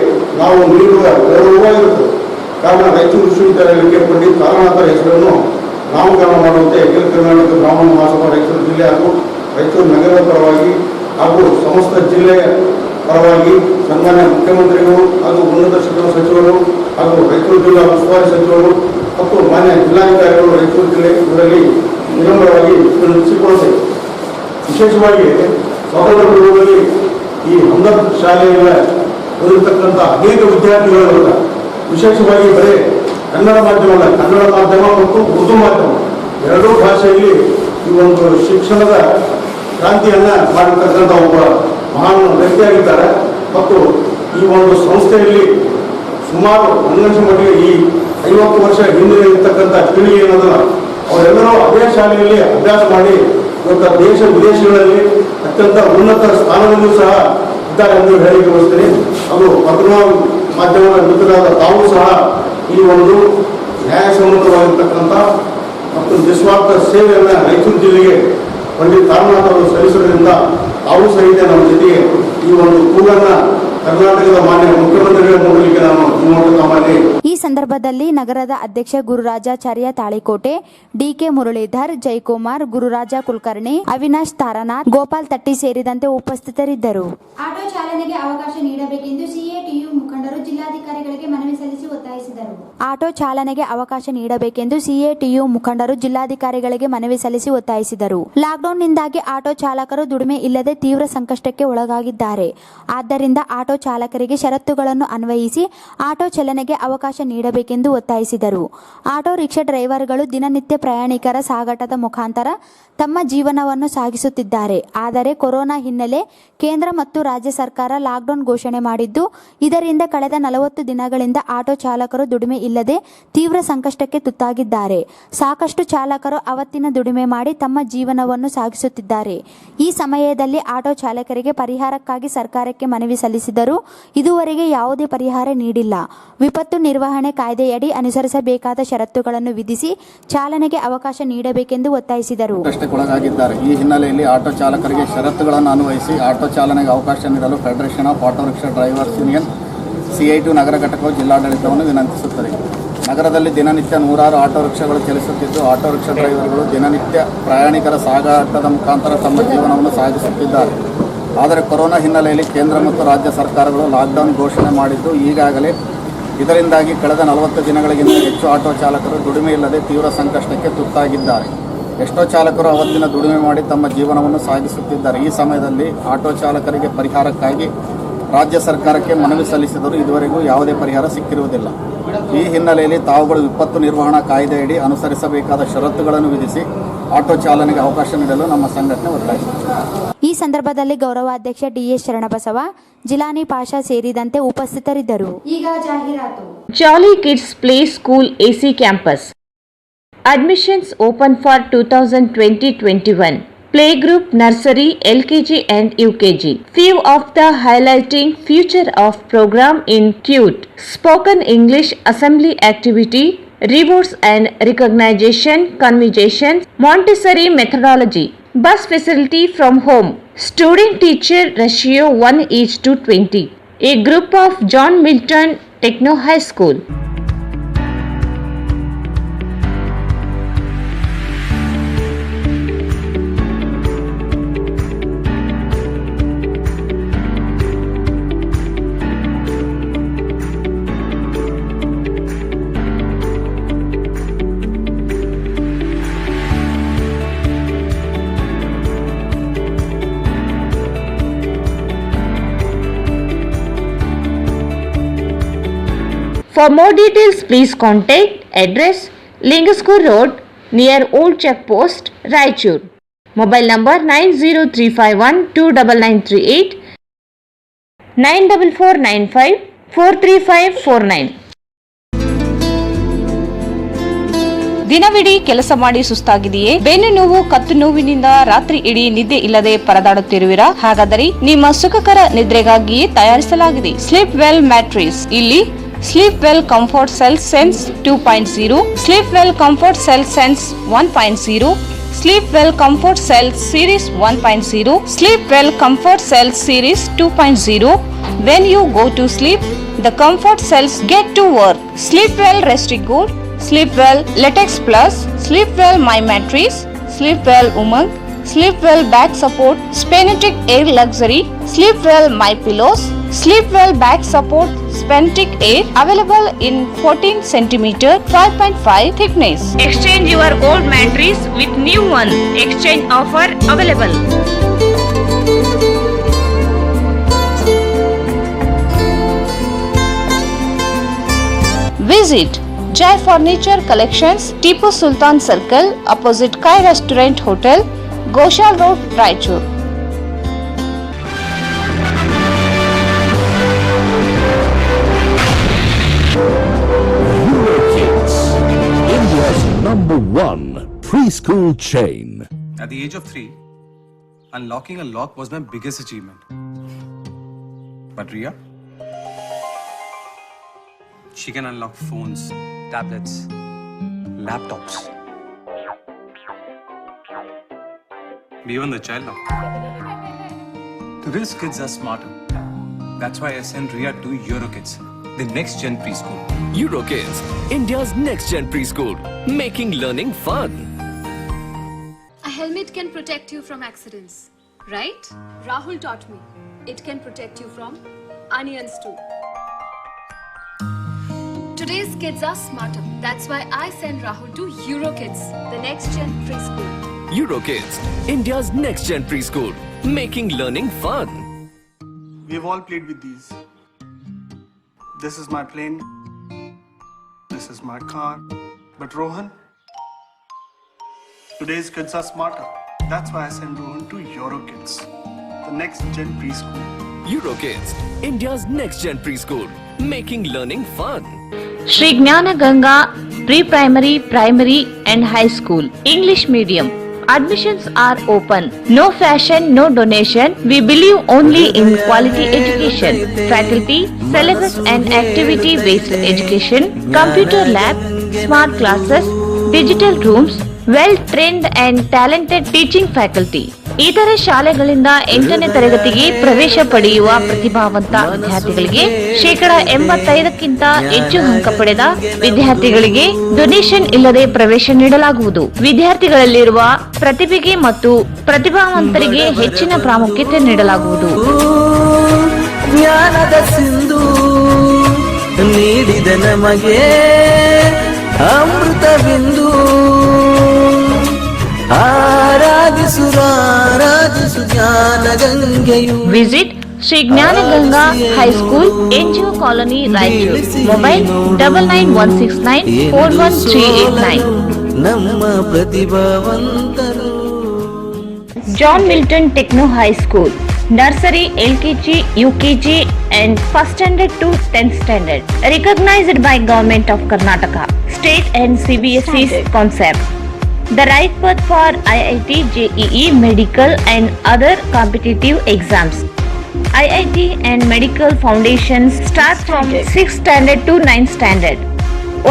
ನಾವು ನೀಡುವ ಗೌರವವಾಗಿರುತ್ತದೆ. ಕಾರಣ ರಾಯಚೂರು ವಿಶ್ವವಿದ್ಯಾಲಯಕ್ಕೆ ಪಂಡಿತ್ ತಾರನಾಥರ ಹೆಸರನ್ನು ನಾಮಕರಣ ಮಾಡುವಂತೆ ಅಖಿಲ ಕರ್ನಾಟಕ ಬ್ರಾಹ್ಮಣ ಮಹಾಸಭಾ ರಾಯಚೂರು ಜಿಲ್ಲೆ ಹಾಗೂ ರಾಯಚೂರು ನಗರದ ಪರವಾಗಿ ಹಾಗೂ ಸಮಸ್ತ ಜಿಲ್ಲೆಯ ಪರವಾಗಿ ಸನ್ಮಾನ್ಯ ಮುಖ್ಯಮಂತ್ರಿಗಳು ಹಾಗೂ ಉನ್ನತ ಶಿಕ್ಷಣ ಸಚಿವರು ಹಾಗೂ ರಾಯಚೂರು ಜಿಲ್ಲಾ ಉಸ್ತುವಾರಿ ಸಚಿವರು ಮತ್ತು ಮಾನ್ಯ ಜಿಲ್ಲಾಧಿಕಾರಿಗಳು ರಾಯಚೂರು ಜಿಲ್ಲೆ ಇವರಲ್ಲಿ ವಿನಮ್ರವಾಗಿ ವಿನಂತಿಸಿಕೊಳ್ಳುತ್ತೇವೆ. ವಿಶೇಷವಾಗಿ ಸ್ವಾತಂತ್ರ್ಯ ಪೂರ್ವದಲ್ಲಿ ಈ ಹಮ್ದರ್ದ್ ಶಾಲೆಯಿಂದ ಓದಿರ್ತಕ್ಕಂಥ ಅನೇಕ ವಿದ್ಯಾರ್ಥಿಗಳು ವಿಶೇಷವಾಗಿ ಬರೀ ಕನ್ನಡ ಮಾಧ್ಯಮ ಅಲ್ಲ, ಕನ್ನಡ ಮಾಧ್ಯಮ ಮತ್ತು ಉರ್ದು ಮಾಧ್ಯಮ ಎರಡೂ ಭಾಷೆಯಲ್ಲಿ ಈ ಒಂದು ಶಿಕ್ಷಣದ ಕ್ರಾಂತಿಯನ್ನು ಮಾಡಿರ್ತಕ್ಕಂಥ ಒಬ್ಬ ಮಹಾನ್ ವ್ಯಕ್ತಿಯಾಗಿದ್ದಾರೆ. ಮತ್ತು ಈ ಒಂದು ಸಂಸ್ಥೆಯಲ್ಲಿ ಸುಮಾರು ಹನ್ನೊಂದು ಮಟ್ಟಿಗೆ ಈ 50 ವರ್ಷ ಹಿಂದೆ ಇರ್ತಕ್ಕಂಥ ಪೀಳಿಗೆ ಏನದಲ್ಲ ಅವರೆಲ್ಲರೂ ಅದೇ ಶಾಲೆಯಲ್ಲಿ ಅಭ್ಯಾಸ ಮಾಡಿ ಇವತ್ತು ದೇಶ ವಿದೇಶಗಳಲ್ಲಿ ಅತ್ಯಂತ ಉನ್ನತ ಸ್ಥಾನದಲ್ಲೂ ಸಹ ಇದ್ದಾರೆ ಎಂದು ಹೇಳಿಕೆ ಬಯಸ್ತೇನೆ. ಅದು ಪತ್ರಿಕಾ ಮಾಧ್ಯಮದ ಮಿತ್ರರಾದ ತಾವು ಸಹ ಈ ಒಂದು ನ್ಯಾಯಸಮ್ಮತವಾಗಿರ್ತಕ್ಕಂಥ ಮತ್ತು ನಿಸ್ವಾರ್ಥ ಸೇವೆಯನ್ನು ರಾಯಚೂರು ಜಿಲ್ಲೆಗೆ ಪಂಡಿತ್ ತಾರನಾಥ್ ಅವರು ಸಲ್ಲಿಸುವುದರಿಂದ ತಾವು ಸಹಿತ ನಮ್ಮ ಜೊತೆಗೆ ಈ ಒಂದು ಕೂಗನ್ನು ಕರ್ನಾಟಕದ ಮಾನ್ಯ ಮುಖ್ಯಮಂತ್ರಿಗಳ ಮೂಲಕ ನಾನು ಈ ಮೂಲಕ ಮಾಡಿ. ಈ ಸಂದರ್ಭದಲ್ಲಿ ನಗರದ ಅಧ್ಯಕ್ಷ ಗುರುರಾಜಾಚಾರ್ಯ ತಾಳಿಕೋಟೆ, ಡಿಕೆ ಮುರಳೀಧರ್, ಜಯಕುಮಾರ್, ಗುರುರಾಜ ಕುಲಕರ್ಣಿ, ಅವಿನಾಶ್ ತಾರನಾಥ್, ಗೋಪಾಲ್ ತಟ್ಟಿ ಸೇರಿದಂತೆ ಉಪಸ್ಥಿತರಿದ್ದರು. ಆಟೋ ಚಾಲನೆಗೆ ಅವಕಾಶ ನೀಡಬೇಕೆಂದು ಸಿಎಟಿಯು ಮುಖಂಡರು ಜಿಲ್ಲಾಧಿಕಾರಿಗಳಿಗೆ ಮನವಿ ಸಲ್ಲಿಸಿ ಒತ್ತಾಯಿಸಿದರು. ಆಟೋ ಚಾಲನೆಗೆ ಅವಕಾಶ ನೀಡಬೇಕೆಂದು ಸಿಎಟಿಯು ಮುಖಂಡರು ಜಿಲ್ಲಾಧಿಕಾರಿಗಳಿಗೆ ಮನವಿ ಸಲ್ಲಿಸಿ ಒತ್ತಾಯಿಸಿದರು. ಲಾಕ್ಡೌನ್ನಿಂದಾಗಿ ಆಟೋ ಚಾಲಕರು ದುಡಿಮೆ ಇಲ್ಲದೆ ತೀವ್ರ ಸಂಕಷ್ಟಕ್ಕೆ ಒಳಗಾಗಿದ್ದಾರೆ. ಆದ್ದರಿಂದ ಆಟೋ ಚಾಲಕರಿಗೆ ಷರತ್ತುಗಳನ್ನು ಅನ್ವಯಿಸಿ ಆಟೋ ಚಲನೆಗೆ ಅವಕಾಶ ನೀಡಬೇಕೆಂದು ಒತ್ತಾಯಿಸಿದರು. ಆಟೋ ರಿಕ್ಷಾ ಡ್ರೈವರ್ಗಳು ದಿನನಿತ್ಯ ಪ್ರಯಾಣಿಕರ ಸಾಗಾಟದ ಮುಖಾಂತರ ತಮ್ಮ ಜೀವನವನ್ನು ಸಾಗಿಸುತ್ತಿದ್ದಾರೆ. ಆದರೆ ಕೊರೋನಾ ಹಿನ್ನೆಲೆ ಕೇಂದ್ರ ಮತ್ತು ರಾಜ್ಯ ಸರ್ಕಾರ ಲಾಕ್ಡೌನ್ ಘೋಷಣೆ ಮಾಡಿದ್ದು, ಇದರಿಂದ ಕಳೆದ 40 ದಿನಗಳಿಂದ ಆಟೋ ಚಾಲಕರು ದುಡಿಮೆ ಇಲ್ಲದೆ ತೀವ್ರ ಸಂಕಷ್ಟಕ್ಕೆ ತುತ್ತಾಗಿದ್ದಾರೆ. ಸಾಕಷ್ಟು ಚಾಲಕರು ಅವತ್ತಿನ ದುಡಿಮೆ ಮಾಡಿ ತಮ್ಮ ಜೀವನವನ್ನು ಸಾಗಿಸುತ್ತಿದ್ದಾರೆ. ಈ ಸಮಯದಲ್ಲಿ ಆಟೋ ಚಾಲಕರಿಗೆ ಪರಿಹಾರಕ್ಕಾಗಿ ಸರ್ಕಾರಕ್ಕೆ ಮನವಿ ಸಲ್ಲಿಸಿದರೂ ಇದುವರೆಗೆ ಯಾವುದೇ ಪರಿಹಾರ ನೀಡಿಲ್ಲ. ವಿಪತ್ತು ನಿರ್ವಹಣೆ ಕಾಯ್ದೆಯಡಿ ಅನುಸರಿಸಬೇಕಾದ ಷರತ್ತುಗಳನ್ನು ವಿಧಿಸಿ ಚಾಲನೆಗೆ ಅವಕಾಶ ನೀಡಬೇಕೆಂದು ಒತ್ತಾಯಿಸಿದರು. ಒಳಗಾಗಿದ್ದಾರೆ. ಈ ಹಿನ್ನೆಲೆಯಲ್ಲಿ ಆಟೋ ಚಾಲಕರಿಗೆ ಷರತ್ತುಗಳನ್ನು ಅನ್ವಯಿಸಿ ಆಟೋ ಚಾಲನೆಗೆ ಅವಕಾಶ ನೀಡಲು federation of auto rickshaw drivers union CIT ನಗರ ಘಟಕವು ಜಿಲ್ಲಾಡಳಿತವನ್ನು ವಿನಂತಿಸುತ್ತದೆ. ನಗರದಲ್ಲಿ ದಿನನಿತ್ಯ ನೂರಾರು ಆಟೋ ರಿಕ್ಷಾಗಳು ಚಲಿಸುತ್ತಿದ್ದು, ಆಟೋ ರಿಕ್ಷಾ ಡ್ರೈವರ್ಗಳು ದಿನನಿತ್ಯ ಪ್ರಯಾಣಿಕರ ಸಾಗಾಟದ ಮುಖಾಂತರ ತಮ್ಮ ಜೀವನವನ್ನು ಸಾಗಿಸುತ್ತಿದ್ದಾರೆ. ಆದರೆ ಕೊರೋನಾ ಹಿನ್ನೆಲೆಯಲ್ಲಿ ಕೇಂದ್ರ ಮತ್ತು ರಾಜ್ಯ ಸರ್ಕಾರಗಳು ಲಾಕ್ಡೌನ್ ಘೋಷಣೆ ಮಾಡಿದ್ದು ಈಗಾಗಲೇ ಇದರಿಂದಾಗಿ ಕಳೆದ 40 ದಿನಗಳಿಗಿಂತ ಹೆಚ್ಚು ಆಟೋ ಚಾಲಕರು ದುಡಿಮೆ ಇಲ್ಲದೆ ತೀವ್ರ ಸಂಕಷ್ಟಕ್ಕೆ ತುತ್ತಾಗಿದ್ದಾರೆ. ಎಷ್ಟೋ ಚಾಲಕರು ಅವತ್ತಿನ ದುಡಿಮೆ ಮಾಡಿ ತಮ್ಮ ಜೀವನವನ್ನು ಸಾಗಿಸುತ್ತಿದ್ದಾರೆ. ಈ ಸಮಯದಲ್ಲಿ ಆಟೋ ಚಾಲಕರಿಗೆ ಪರಿಹಾರಕ್ಕಾಗಿ ರಾಜ್ಯ ಸರ್ಕಾರಕ್ಕೆ ಮನವಿ ಸಲ್ಲಿಸಿದರೂ ಇದುವರೆಗೂ ಯಾವುದೇ ಪರಿಹಾರ ಸಿಕ್ಕಿರುವುದಿಲ್ಲ. ಈ ಹಿನ್ನೆಲೆಯಲ್ಲಿ ತಾವುಗಳು ವಿಪತ್ತು ನಿರ್ವಹಣಾ ಕಾಯ್ದೆಯಡಿ ಅನುಸರಿಸಬೇಕಾದ ಷರತ್ತುಗಳನ್ನು ವಿಧಿಸಿ ಆಟೋ ಚಾಲನೆಗೆ ಅವಕಾಶ ನೀಡಲು ನಮ್ಮ ಸಂಘಟನೆ ಒತ್ತಾಯಿಸುತ್ತದೆ. ಈ ಸಂದರ್ಭದಲ್ಲಿ ಗೌರವಾಧ್ಯಕ್ಷ ಡಿಎಸ್ ಶರಣಬಸವ, ಜಿಲಾನಿ ಪಾಷಾ ಸೇರಿದಂತೆ ಉಪಸ್ಥಿತರಿದ್ದರು. ಈಗ ಜಾಹೀರಾತು. Jolly kids play school AC campus. Admissions open for 2020-21. Playgroup, nursery, LKG and UKG. Few of the highlighting future of program include spoken English assembly activity, rewards and recognition, conversations, Montessori methodology, bus facility from home, student teacher ratio 1:20. A group of John Milton Techno High School. For more details, please contact address Lingaskur Road near Old Check Post, Raichur. Mobile number 903512938 94495435549. ದಿನವಿಡೀ ಕೆಲಸ ಮಾಡಿ ಸುಸ್ತಾಗಿದೆಯೇ? ಬೆನ್ನು ನೋವು, ಕತ್ತು ನೋವಿನಿಂದ ರಾತ್ರಿ ಇಡೀ ನಿದ್ದೆ ಇಲ್ಲದೆ ಪರದಾಡುತ್ತಿರುವಿರಾ? ಹಾಗಾದರೆ ನಿಮ್ಮ ಸುಖಕರ ನಿದ್ರೆಗಾಗಿ ತಯಾರಿಸಲಾಗಿದೆ ಸ್ಲೀಪ್ ವೆಲ್ ಮ್ಯಾಟ್ರಿಸ್. ಇಲ್ಲಿ sleep well comfort cell sense 2.0, sleep well comfort cell sense 1.0, sleep well comfort cell series 1.0, sleep well comfort cell series 2.0. When you go to sleep, the comfort cells get to work. Sleep well Restic Gold, Sleep well Latex Plus, Sleep well My Mattress, Sleep well Umang, Sleep well Back Support, Spenetic Air Luxury, Sleep well My Pillows, Sleep well Back Support, Spenetic Air, available in 14 cm 5.5 thickness. Exchange your old mattress with new one. Exchange offer available. Visit Jai Furniture Collections, Tipu Sultan Circle, opposite Kai Restaurant Hotel, Goshal Road, Raichur. India's #1 preschool chain. At the age of 3, unlocking a lock was my biggest achievement. But Ria? She can unlock phones, tablets, laptops, even the child lock. Today's kids are smarter. That's why I sent Ria to Eurokids, the next gen preschool. Eurokids, India's next gen preschool, making learning fun. A helmet can protect you from accidents, right? Rahul taught me. It can protect you from onions too. Today's kids are smarter. That's why I send Rahul to Eurokids, the next gen preschool. Eurokids, India's next gen preschool, making learning fun. We've all played with these. This is my plane. This is my car. But Rohan, today's kids are smarter. That's why I send Rohan to Eurokids, the next gen preschool. Eurokids, India's next gen preschool, making learning fun. Sri Gnana Ganga Pre-Primary, Primary and High School, English Medium. Admissions are open. No fashion, no donation. We believe only in quality education. Faculty, syllabus and activity-based education, computer lab, smart classes, digital rooms, well-trained and talented teaching faculty. ಇತರೆ ಶಾಲೆಗಳಿಂದ 8ನೇ ತರಗತಿಗೆ ಪ್ರವೇಶ ಪಡೆಯುವ ಪ್ರತಿಭಾವಂತ ವಿದ್ಯಾರ್ಥಿಗಳಿಗೆ 85% ಹೆಚ್ಚು ಅಂಕ ಪಡೆದ ವಿದ್ಯಾರ್ಥಿಗಳಿಗೆ ಡೊನೇಷನ್ ಇಲ್ಲದೆ ಪ್ರವೇಶ ನೀಡಲಾಗುವುದು. ವಿದ್ಯಾರ್ಥಿಗಳಲ್ಲಿರುವ ಪ್ರತಿಭೆಗೆ ಮತ್ತು ಪ್ರತಿಭಾವಂತರಿಗೆ ಹೆಚ್ಚಿನ ಪ್ರಾಮುಖ್ಯತೆ ನೀಡಲಾಗುವುದು. ಜ್ಞಾನದ ಸಿಂಧು ನೀಡಿದ ನಮಗೆ ಅಮೃತ ಬಿಂದು ಆರಾಧಿಸು ಜ್ಞಾನ ಗಂಗೆಯು. Visit Shri Jnana Ganga high school, NGO colony, Raichur. Mobile 9916941389. ನಮ್ಮ ಪ್ರತಿಭಾವಂತರು. John Milton Techno High School, Nursery, LKG, UKG and 1st standard to 10th standard. Recognized by Government of Karnataka. state and CBSE's concept. The right path for IIT, JEE, medical and other competitive exams. IIT and medical foundations start from 6th standard to 9th standard.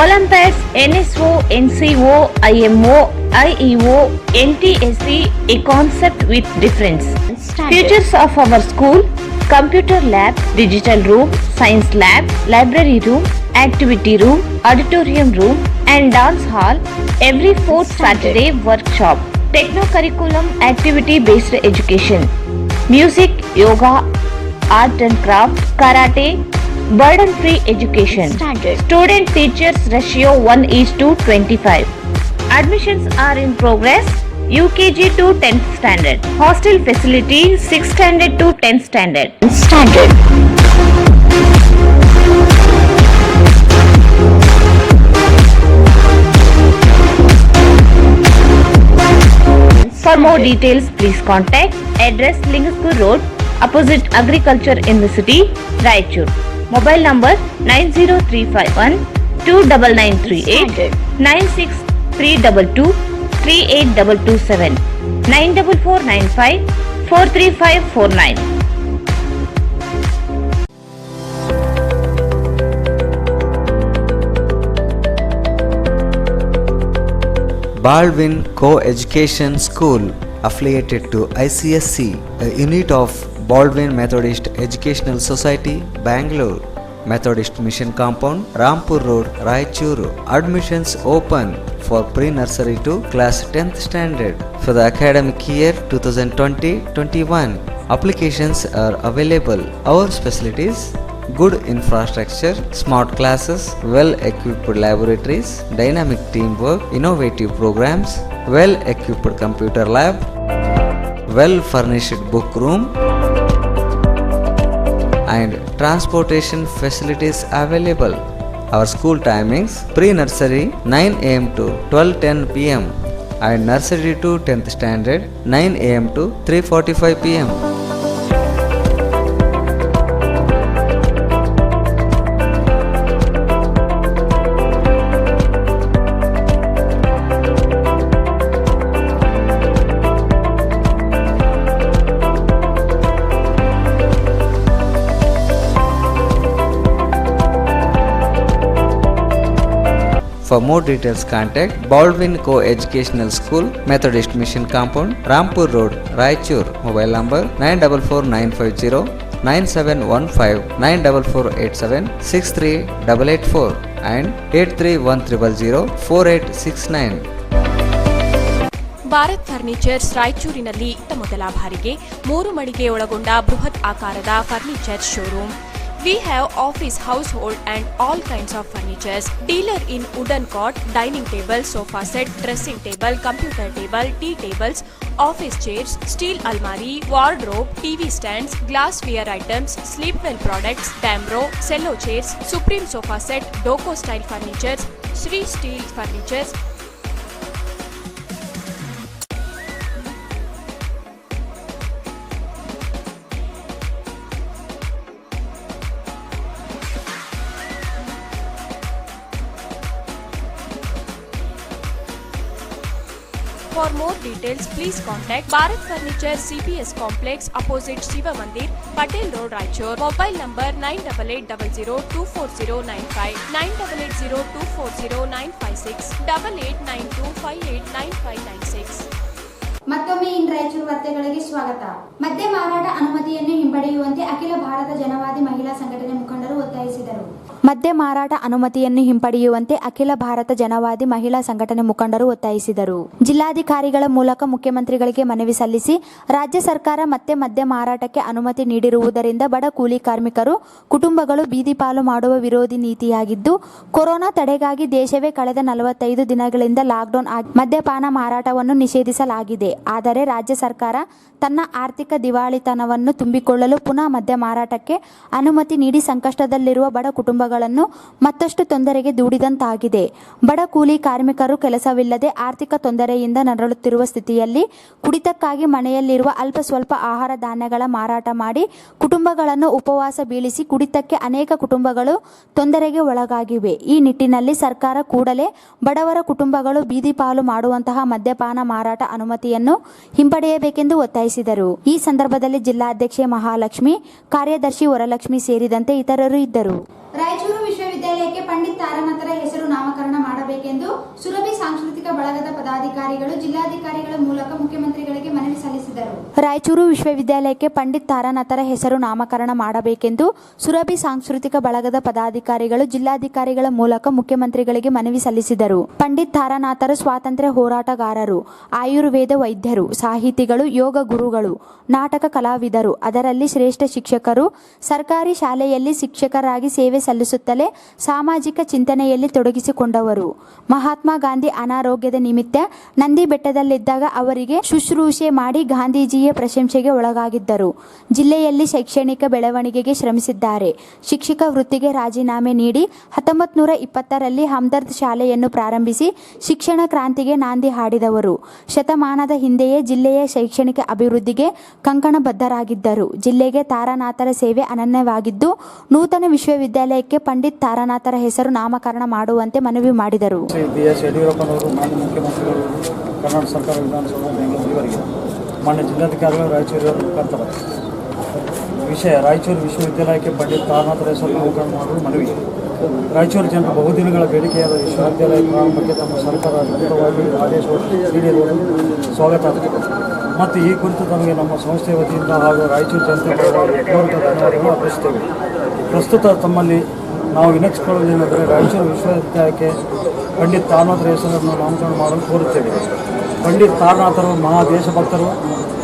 Olympiads, NSO, NCO, IMO, IEO, NTSC, a concept with difference. Features of our school: computer lab, digital room, science lab, library room, activity room, auditorium room and dance hall. Every fourth Saturday workshop. Techno-curriculum activity based education. Music, yoga, art and craft, karate, burden free education. Student teachers ratio 1:25. Admissions are in progress. UKG to 10th standard. Hostel facility 6th standard to 10th standard. For more details, please contact address Lingaskur Road, opposite Agriculture University, Raichur. Mobile number 90351 29938 96322 38227 94495 43549. Baldwin Co-Education School affiliated to ICSC, a unit of Baldwin Methodist Educational Society, Bangalore. Methodist Mission Compound, Rampur Road, Raichuru. Admissions open for pre-nursery to class 10th standard for the academic year 2020-21. Applications are available. Our specialties: good infrastructure, smart classes, well-equipped laboratories, dynamic teamwork, innovative programs, well-equipped computer lab, well-furnished book room, and transportation facilities available. Our school timings: pre-nursery 9 am to 12:10 pm and nursery to 10th standard 9 am to 3:45 pm. For more details, contact Baldwin Co-Educational School, Methodist Mission Compound, Rampur Road, Raichur. Mobile number 944950 9715 94487 63884 and 83100 4869. Bharat furnitures ರಾಯಚೂರಿನಲ್ಲಿ ಮೊದಲ ಬಾರಿಗೆ 3 ಮಳಿಗೆ ಒಳಗೊಂಡ ಬೃಹತ್ ಆಕಾರದ furniture showroom. We have office, household and all kinds of furnitures. Dealer in wooden cot, dining table, sofa set, dressing table, computer table, tea tables, office chairs, steel almari, wardrobe, TV stands, glassware items, sleepwell products, Damro, cello chairs, Supreme sofa set, Doco style furnitures, Sri steel furnitures. For more details, please contact Bharat Furniture CPS Complex opposite Shiva Mandir, Patel Road, Raichur. Mobile number 9880240959, 9880240956, 8892589596. ಮತ್ತೊಮ್ಮೆ ಇನ್ ರಾಯಚೂರು ವಾರ್ತೆಗಳಿಗೆ ಸ್ವಾಗತ. ಮದ್ಯ ಮಾರಾಟ ಅನುಮತಿಯನ್ನು ಹಿಂಪಡೆಯುವಂತೆ ಅಖಿಲ ಭಾರತ ಜನವಾದಿ ಮಹಿಳಾ ಸಂಘಟನೆ ಮುಖಂಡರು ಒತ್ತಾಯಿಸಿದರು. ಮದ್ಯ ಮಾರಾಟ ಅನುಮತಿಯನ್ನು ಹಿಂಪಡೆಯುವಂತೆ ಅಖಿಲ ಭಾರತ ಜನವಾದಿ ಮಹಿಳಾ ಸಂಘಟನೆ ಮುಖಂಡರು ಒತ್ತಾಯಿಸಿದರು. ಜಿಲ್ಲಾಧಿಕಾರಿಗಳ ಮೂಲಕ ಮುಖ್ಯಮಂತ್ರಿಗಳಿಗೆ ಮನವಿ ಸಲ್ಲಿಸಿ ರಾಜ್ಯ ಸರ್ಕಾರ ಮತ್ತೆ ಮದ್ಯ ಮಾರಾಟಕ್ಕೆ ಅನುಮತಿ ನೀಡಿರುವುದರಿಂದ ಬಡ ಕೂಲಿ ಕಾರ್ಮಿಕರು ಕುಟುಂಬಗಳು ಬೀದಿ ಪಾಲು ಮಾಡುವ ವಿರೋಧಿ ನೀತಿಯಾಗಿದ್ದು, ಕೊರೋನಾ ತಡೆಗಾಗಿ ದೇಶವೇ ಕಳೆದ 45 ದಿನಗಳಿಂದ ಲಾಕ್ಡೌನ್ ಆಗಿ ಮದ್ಯಪಾನ ಮಾರಾಟವನ್ನು ನಿಷೇಧಿಸಲಾಗಿದೆ. ಆದರೆ ರಾಜ್ಯ ಸರ್ಕಾರ ತನ್ನ ಆರ್ಥಿಕ ದಿವಾಳಿತನವನ್ನು ತುಂಬಿಕೊಳ್ಳಲು ಪುನಃ ಮದ್ಯ ಮಾರಾಟಕ್ಕೆ ಅನುಮತಿ ನೀಡಿ ಸಂಕಷ್ಟದಲ್ಲಿರುವ ಬಡ ಕುಟುಂಬಗಳು ಕುಟುಂಬಗಳನ್ನು ಮತ್ತಷ್ಟು ತೊಂದರೆಗೆ ದೂಡಿದಂತಾಗಿದೆ. ಬಡ ಕೂಲಿ ಕಾರ್ಮಿಕರು ಕೆಲಸವಿಲ್ಲದೆ ಆರ್ಥಿಕ ತೊಂದರೆಯಿಂದ ನರಳುತ್ತಿರುವ ಸ್ಥಿತಿಯಲ್ಲಿ ಕುಡಿತಕ್ಕಾಗಿ ಮನೆಯಲ್ಲಿರುವ ಅಲ್ಪ ಸ್ವಲ್ಪ ಆಹಾರ ಧಾನ್ಯಗಳ ಮಾರಾಟ ಮಾಡಿ ಕುಟುಂಬಗಳನ್ನು ಉಪವಾಸ ಬೀಳಿಸಿ ಕುಡಿತಕ್ಕೆ ಅನೇಕ ಕುಟುಂಬಗಳು ತೊಂದರೆಗೆ ಒಳಗಾಗಿವೆ. ಈ ನಿಟ್ಟಿನಲ್ಲಿ ಸರ್ಕಾರ ಕೂಡಲೇ ಬಡವರ ಕುಟುಂಬಗಳು ಬೀದಿ ಪಾಲು ಮಾಡುವಂತಹ ಮದ್ಯಪಾನ ಮಾರಾಟ ಅನುಮತಿಯನ್ನು ಹಿಂಪಡೆಯಬೇಕೆಂದು ಒತ್ತಾಯಿಸಿದರು. ಈ ಸಂದರ್ಭದಲ್ಲಿ ಜಿಲ್ಲಾಧ್ಯಕ್ಷೆ ಮಹಾಲಕ್ಷ್ಮಿ, ಕಾರ್ಯದರ್ಶಿ ವರಲಕ್ಷ್ಮಿ ಸೇರಿದಂತೆ ಇತರರು ಇದ್ದರು. ರಾಯಚೂರು ವಿಶ್ವವಿದ್ಯಾಲಯಕ್ಕೆ ಪಂಡಿತ್ ತಾರಾನಾಥರ ಹೆಸರು ನಾಮಕರಣ ಮಾಡಬೇಕೆಂದು ಸುರಭಿ ಸಾಂಸ್ಕೃತಿಕ ಬಳಗದ ಪದಾಧಿಕಾರಿಗಳು ಜಿಲ್ಲಾಧಿಕಾರಿಗಳ ಮೂಲಕ ಮುಖ್ಯಮಂತ್ರಿಗಳಿಗೆ ಮನವಿ ಸಲ್ಲಿಸಿದರು. ರಾಯಚೂರು ವಿಶ್ವವಿದ್ಯಾಲಯಕ್ಕೆ ಪಂಡಿತ್ ತಾರಾನಾಥರ ಹೆಸರು ನಾಮಕರಣ ಮಾಡಬೇಕೆಂದು ಸುರಭಿ ಸಾಂಸ್ಕೃತಿಕ ಬಳಗದ ಪದಾಧಿಕಾರಿಗಳು ಜಿಲ್ಲಾಧಿಕಾರಿಗಳ ಮೂಲಕ ಮುಖ್ಯಮಂತ್ರಿಗಳಿಗೆ ಮನವಿ ಸಲ್ಲಿಸಿದರು. ಪಂಡಿತ್ ತಾರಾನಾಥರು ಸ್ವಾತಂತ್ರ್ಯ ಹೋರಾಟಗಾರರು, ಆಯುರ್ವೇದ ವೈದ್ಯರು, ಸಾಹಿತಿಗಳು, ಯೋಗ ಗುರುಗಳು, ನಾಟಕ ಕಲಾವಿದರು, ಅದರಲ್ಲಿ ಶ್ರೇಷ್ಠ ಶಿಕ್ಷಕರು, ಸರ್ಕಾರಿ ಶಾಲೆಯಲ್ಲಿ ಶಿಕ್ಷಕರಾಗಿ ಸೇವೆ ಸಲ್ಲಿಸುತ್ತಲೇ ಸಾಮಾಜಿಕ ಚಿಂತನೆಯಲ್ಲಿ ತೊಡಗಿಸಿಕೊಂಡವರು. ಮಹಾತ್ಮ ಗಾಂಧಿ ಅನಾರೋಗ್ಯದ ನಿಮಿತ್ತ ನಂದಿ ಬೆಟ್ಟದಲ್ಲಿದ್ದಾಗ ಅವರಿಗೆ ಶುಶ್ರೂಷೆ ಮಾಡಿ ಗಾಂಧೀಜಿಯ ಪ್ರಶಂಸೆಗೆ ಒಳಗಾಗಿದ್ದರು. ಜಿಲ್ಲೆಯಲ್ಲಿ ಶೈಕ್ಷಣಿಕ ಬೆಳವಣಿಗೆಗೆ ಶ್ರಮಿಸಿದ್ದಾರೆ. ಶಿಕ್ಷಕ ವೃತ್ತಿಗೆ ರಾಜೀನಾಮೆ ನೀಡಿ 1920ರಲ್ಲಿ ಹಮ್ದರ್ದ್ ಶಾಲೆಯನ್ನು ಪ್ರಾರಂಭಿಸಿ ಶಿಕ್ಷಣ ಕ್ರಾಂತಿಗೆ ನಾಂದಿ ಹಾಡಿದವರು. ಶತಮಾನದ ಹಿಂದೆಯೇ ಜಿಲ್ಲೆಯ ಶೈಕ್ಷಣಿಕ ಅಭಿವೃದ್ಧಿಗೆ ಕಂಕಣಬದ್ಧರಾಗಿದ್ದರು. ಜಿಲ್ಲೆಗೆ ತಾರಾನಾಥರ ಸೇವೆ ಅನನ್ಯವಾಗಿದ್ದು ನೂತನ ವಿಶ್ವವಿದ್ಯಾಲಯಕ್ಕೆ ಪಂಡಿತ್ ತಾರಾನಾಥರ ಹೆಸರು ನಾಮಕರಣ ಮಾಡುವಂತೆ ಮನವಿ ಮಾಡಿದರು. BS ಯಡಿಯೂರಪ್ಪನವರು ಮಾನ್ಯ ಮುಖ್ಯಮಂತ್ರಿಗಳು, ಕರ್ನಾಟಕ ಸರ್ಕಾರ, ವಿಧಾನಸಭೆ, ಬೆಂಗಳೂರಿಗೆ ಮಾನ್ಯ ಜಿಲ್ಲಾಧಿಕಾರಿಗಳು ರಾಯಚೂರು ಮುಖಾಂತರ ವಿಷಯ ರಾಯಚೂರು ವಿಶ್ವವಿದ್ಯಾಲಯಕ್ಕೆ ಪಂಡಿತ್ ತಾರಾನಾಥರ ಹೆಸರು ನಾಮಕರಣ ಮಾಡಲು ಮನವಿ. ರಾಯಚೂರು ಜನರ ಬಹುದಿನಗಳ ಬೇಡಿಕೆಯಾದ ವಿಶ್ವವಿದ್ಯಾಲಯ ಪ್ರಾರಂಭಕ್ಕೆ ತಮ್ಮ ಸರ್ಕಾರ ಅಧಿಕೃತವಾಗಿ ಆದೇಶ ನೀಡಿರುವುದು ಸ್ವಾಗತಾರ್ಹ ಮತ್ತು ಈ ಕುರಿತು ತಮಗೆ ನಮ್ಮ ಸಂಸ್ಥೆಯ ವತಿಯಿಂದ ಹಾಗೂ ರಾಯಚೂರು ಜನತೆ ಧನ್ಯವಾದಗಳು ಅರ್ಪಿಸುತ್ತೇವೆ. ಪ್ರಸ್ತುತ ತಮ್ಮಲ್ಲಿ ನಾವು ವಿನಂತಿಸಿಕೊಳ್ಳುವುದೇನೆಂದರೆ ರಾಯಚೂರು ವಿಶ್ವವಿದ್ಯಾಲಯಕ್ಕೆ ಪಂಡಿತ್ ತಾರಾನಾಥರ ಹೆಸರನ್ನು ನಾಮಕರಣ ಮಾಡಲು ಕೋರುತ್ತೇವೆ. ಪಂಡಿತ್ ತಾರಾನಾಥರು ಮಹಾ ದೇಶಭಕ್ತರು,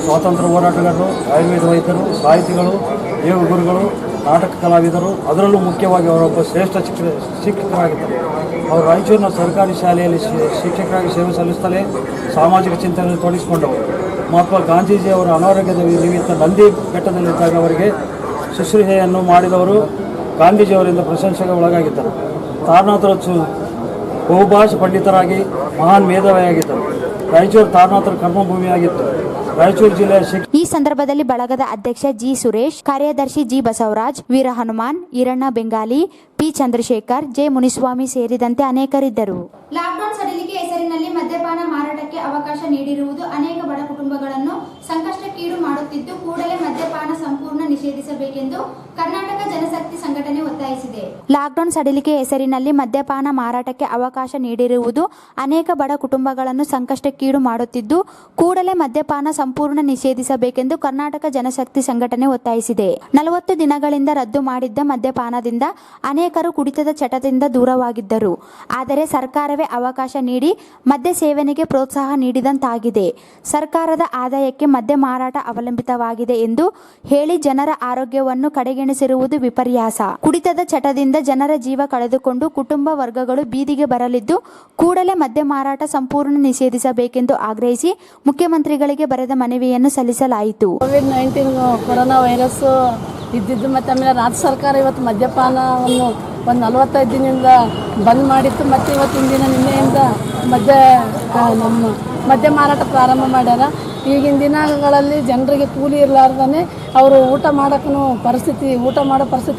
ಸ್ವಾತಂತ್ರ್ಯ ಹೋರಾಟಗಾರರು, ಆಯುರ್ವೇದ ವೈದ್ಯರು, ಸಾಹಿತಿಗಳು, ಯೋಗ ಗುರುಗಳು, ನಾಟಕ ಕಲಾವಿದರು, ಅದರಲ್ಲೂ ಮುಖ್ಯವಾಗಿ ಅವರೊಬ್ಬ ಶ್ರೇಷ್ಠ ಶಿಕ್ಷಕರಾಗಿದ್ದರು. ಅವರು ರಾಯಚೂರಿನ ಸರ್ಕಾರಿ ಶಾಲೆಯಲ್ಲಿ ಶಿಕ್ಷಕರಾಗಿ ಸೇವೆ ಸಲ್ಲಿಸುತ್ತಲೇ ಸಾಮಾಜಿಕ ಚಿಂತನೆಯಲ್ಲಿ ತೊಡಗಿಸಿಕೊಂಡವರು. ಮಹಾತ್ಮ ಗಾಂಧೀಜಿಯವರ ಅನಾರೋಗ್ಯದ ನಿಮಿತ್ತ ನಂದಿ ಬೆಟ್ಟದಲ್ಲಿದ್ದಾಗ ಅವರಿಗೆ ಶುಶ್ರೂಷೆಯನ್ನು ಮಾಡಿದವರು. ಗಾಂಧೀಜಿಯವರಿಂದ ಪ್ರಶಂಸೆಗೆ ಒಳಗಾಗಿದ್ದರು. ತಾರಾನಾಥರು ಬಹುಭಾಷಾ ಪಂಡಿತರಾಗಿ ಮಹಾನ್ ಮೇಧಾವಿಯಾಗಿದ್ದರು. ರಾಯಚೂರು ತಾರಾನಾಥರ ಕರ್ಮಭೂಮಿಯಾಗಿತ್ತು. ರಾಯಚೂರು ಜಿಲ್ಲೆಯ ಈ ಸಂದರ್ಭದಲ್ಲಿ ಬಳಗದ ಅಧ್ಯಕ್ಷ ಜಿ ಸುರೇಶ್, ಕಾರ್ಯದರ್ಶಿ ಜಿ ಬಸವರಾಜ್, ವೀರ ಹನುಮಾನ್, ಈರಣ್ಣ ಬೆಂಗಾಲಿ, ಪಿ ಚಂದ್ರಶೇಖರ್, ಜೆ ಮುನಿಸ್ವಾಮಿ ಸೇರಿದಂತೆ ಅನೇಕರಿದ್ದರು. ಲಾಕ್ಡೌನ್ ಸಡಿಲಿಕೆ ಹೆಸರಿನಲ್ಲಿ ಮದ್ಯಪಾನ ಮಾರಾಟಕ್ಕೆ ಅವಕಾಶ ನೀಡಿರುವುದು ಅನೇಕ ಬಡ ಕುಟುಂಬಗಳನ್ನು ಸಂಕಷ್ಟಕ್ಕೀಡು ಮಾಡುತ್ತಿದ್ದು ಕೂಡಲೇ ಮದ್ಯಪಾನ ಸಂಪೂರ್ಣ ನಿಷೇಧಿಸಬೇಕೆಂದು ಕರ್ನಾಟಕ ಜನಶಕ್ತಿ ಸಂಘಟನೆ ಒತ್ತಾಯಿಸಿದೆ. ಲಾಕ್ಡೌನ್ ಸಡಿಲಿಕೆ ಹೆಸರಿನಲ್ಲಿ ಮದ್ಯಪಾನ ಮಾರಾಟಕ್ಕೆ ಅವಕಾಶ ನೀಡಿರುವುದು ಅನೇಕ ಬಡ ಕುಟುಂಬಗಳನ್ನು ಸಂಕಷ್ಟಕ್ಕೀಡು ಮಾಡುತ್ತಿದ್ದು ಕೂಡಲೇ ಮದ್ಯಪಾನ ಸಂಪೂರ್ಣ ನಿಷೇಧಿಸಬೇಕೆಂದು ಕರ್ನಾಟಕ ಜನಶಕ್ತಿ ಸಂಘಟನೆ ಒತ್ತಾಯಿಸಿದೆ. 40 ದಿನಗಳಿಂದ ರದ್ದು ಮಾಡಿದ್ದ ಮದ್ಯಪಾನದಿಂದ ಅನೇಕರು ಕುಡಿತದ ಚಟದಿಂದ ದೂರವಾಗಿದ್ದರು. ಆದರೆ ಸರ್ಕಾರವೇ ಅವಕಾಶ ನೀಡಿ ಮದ್ಯ ಸೇವನೆಗೆ ಪ್ರೋತ್ಸಾಹ ನೀಡಿದಂತಾಗಿದೆ. ಸರ್ಕಾರದ ಆದಾಯಕ್ಕೆ ಮದ್ಯ ಮಾರಾಟ ಅವಲಂಬಿತವಾಗಿದೆ ಎಂದು ಹೇಳಿ ಜನರ ಆರೋಗ್ಯವನ್ನು ಕಡೆಗಣಿಸಿರುವುದು ವಿಪರ್ಯಾಸ. ಕುಡಿತದ ಚಟದಿಂದ ಜನರ ಜೀವ ಕಳೆದುಕೊಂಡು ಕುಟುಂಬ ವರ್ಗಗಳು ಬೀದಿಗೆ ಬರಲಿದ್ದು ಕೂಡಲೇ ಮದ್ಯ ಮಾರಾಟ ಸಂಪೂರ್ಣ ನಿಷೇಧಿಸಬೇಕೆಂದು ಆಗ್ರಹಿಸಿ ಮುಖ್ಯಮಂತ್ರಿಗಳಿಗೆ ಬರೆದ ಮನವಿಯನ್ನು ಸಲ್ಲಿಸಲಾಯಿತು. ಕೋವಿಡ್-19 ಕೊರೋನಾ ವೈರಸ್ ಇದ್ದಿದ್ದು ಮತ್ತು ಆಮೇಲೆ ರಾಜ್ಯ ಸರ್ಕಾರ ಇವತ್ತು ಮದ್ಯಪಾನವನ್ನು ಒಂದು 45 ದಿನದಿಂದ ಬಂದ್ ಮಾಡಿತ್ತು. ಮತ್ತು ಇವತ್ತಿನ ದಿನ ನಿನ್ನೆಯಿಂದ ಮದ್ಯ ಮಾರಾಟ ಪ್ರಾರಂಭ ಮಾಡ್ಯಾರ. ಈಗಿನ ದಿನಗಳಲ್ಲಿ ಜನರಿಗೆ ಕೂಲಿ ಇರಲಾರ್ದೇ ಅವರು ಊಟ ಮಾಡೋ ಪರಿಸ್ಥಿತಿ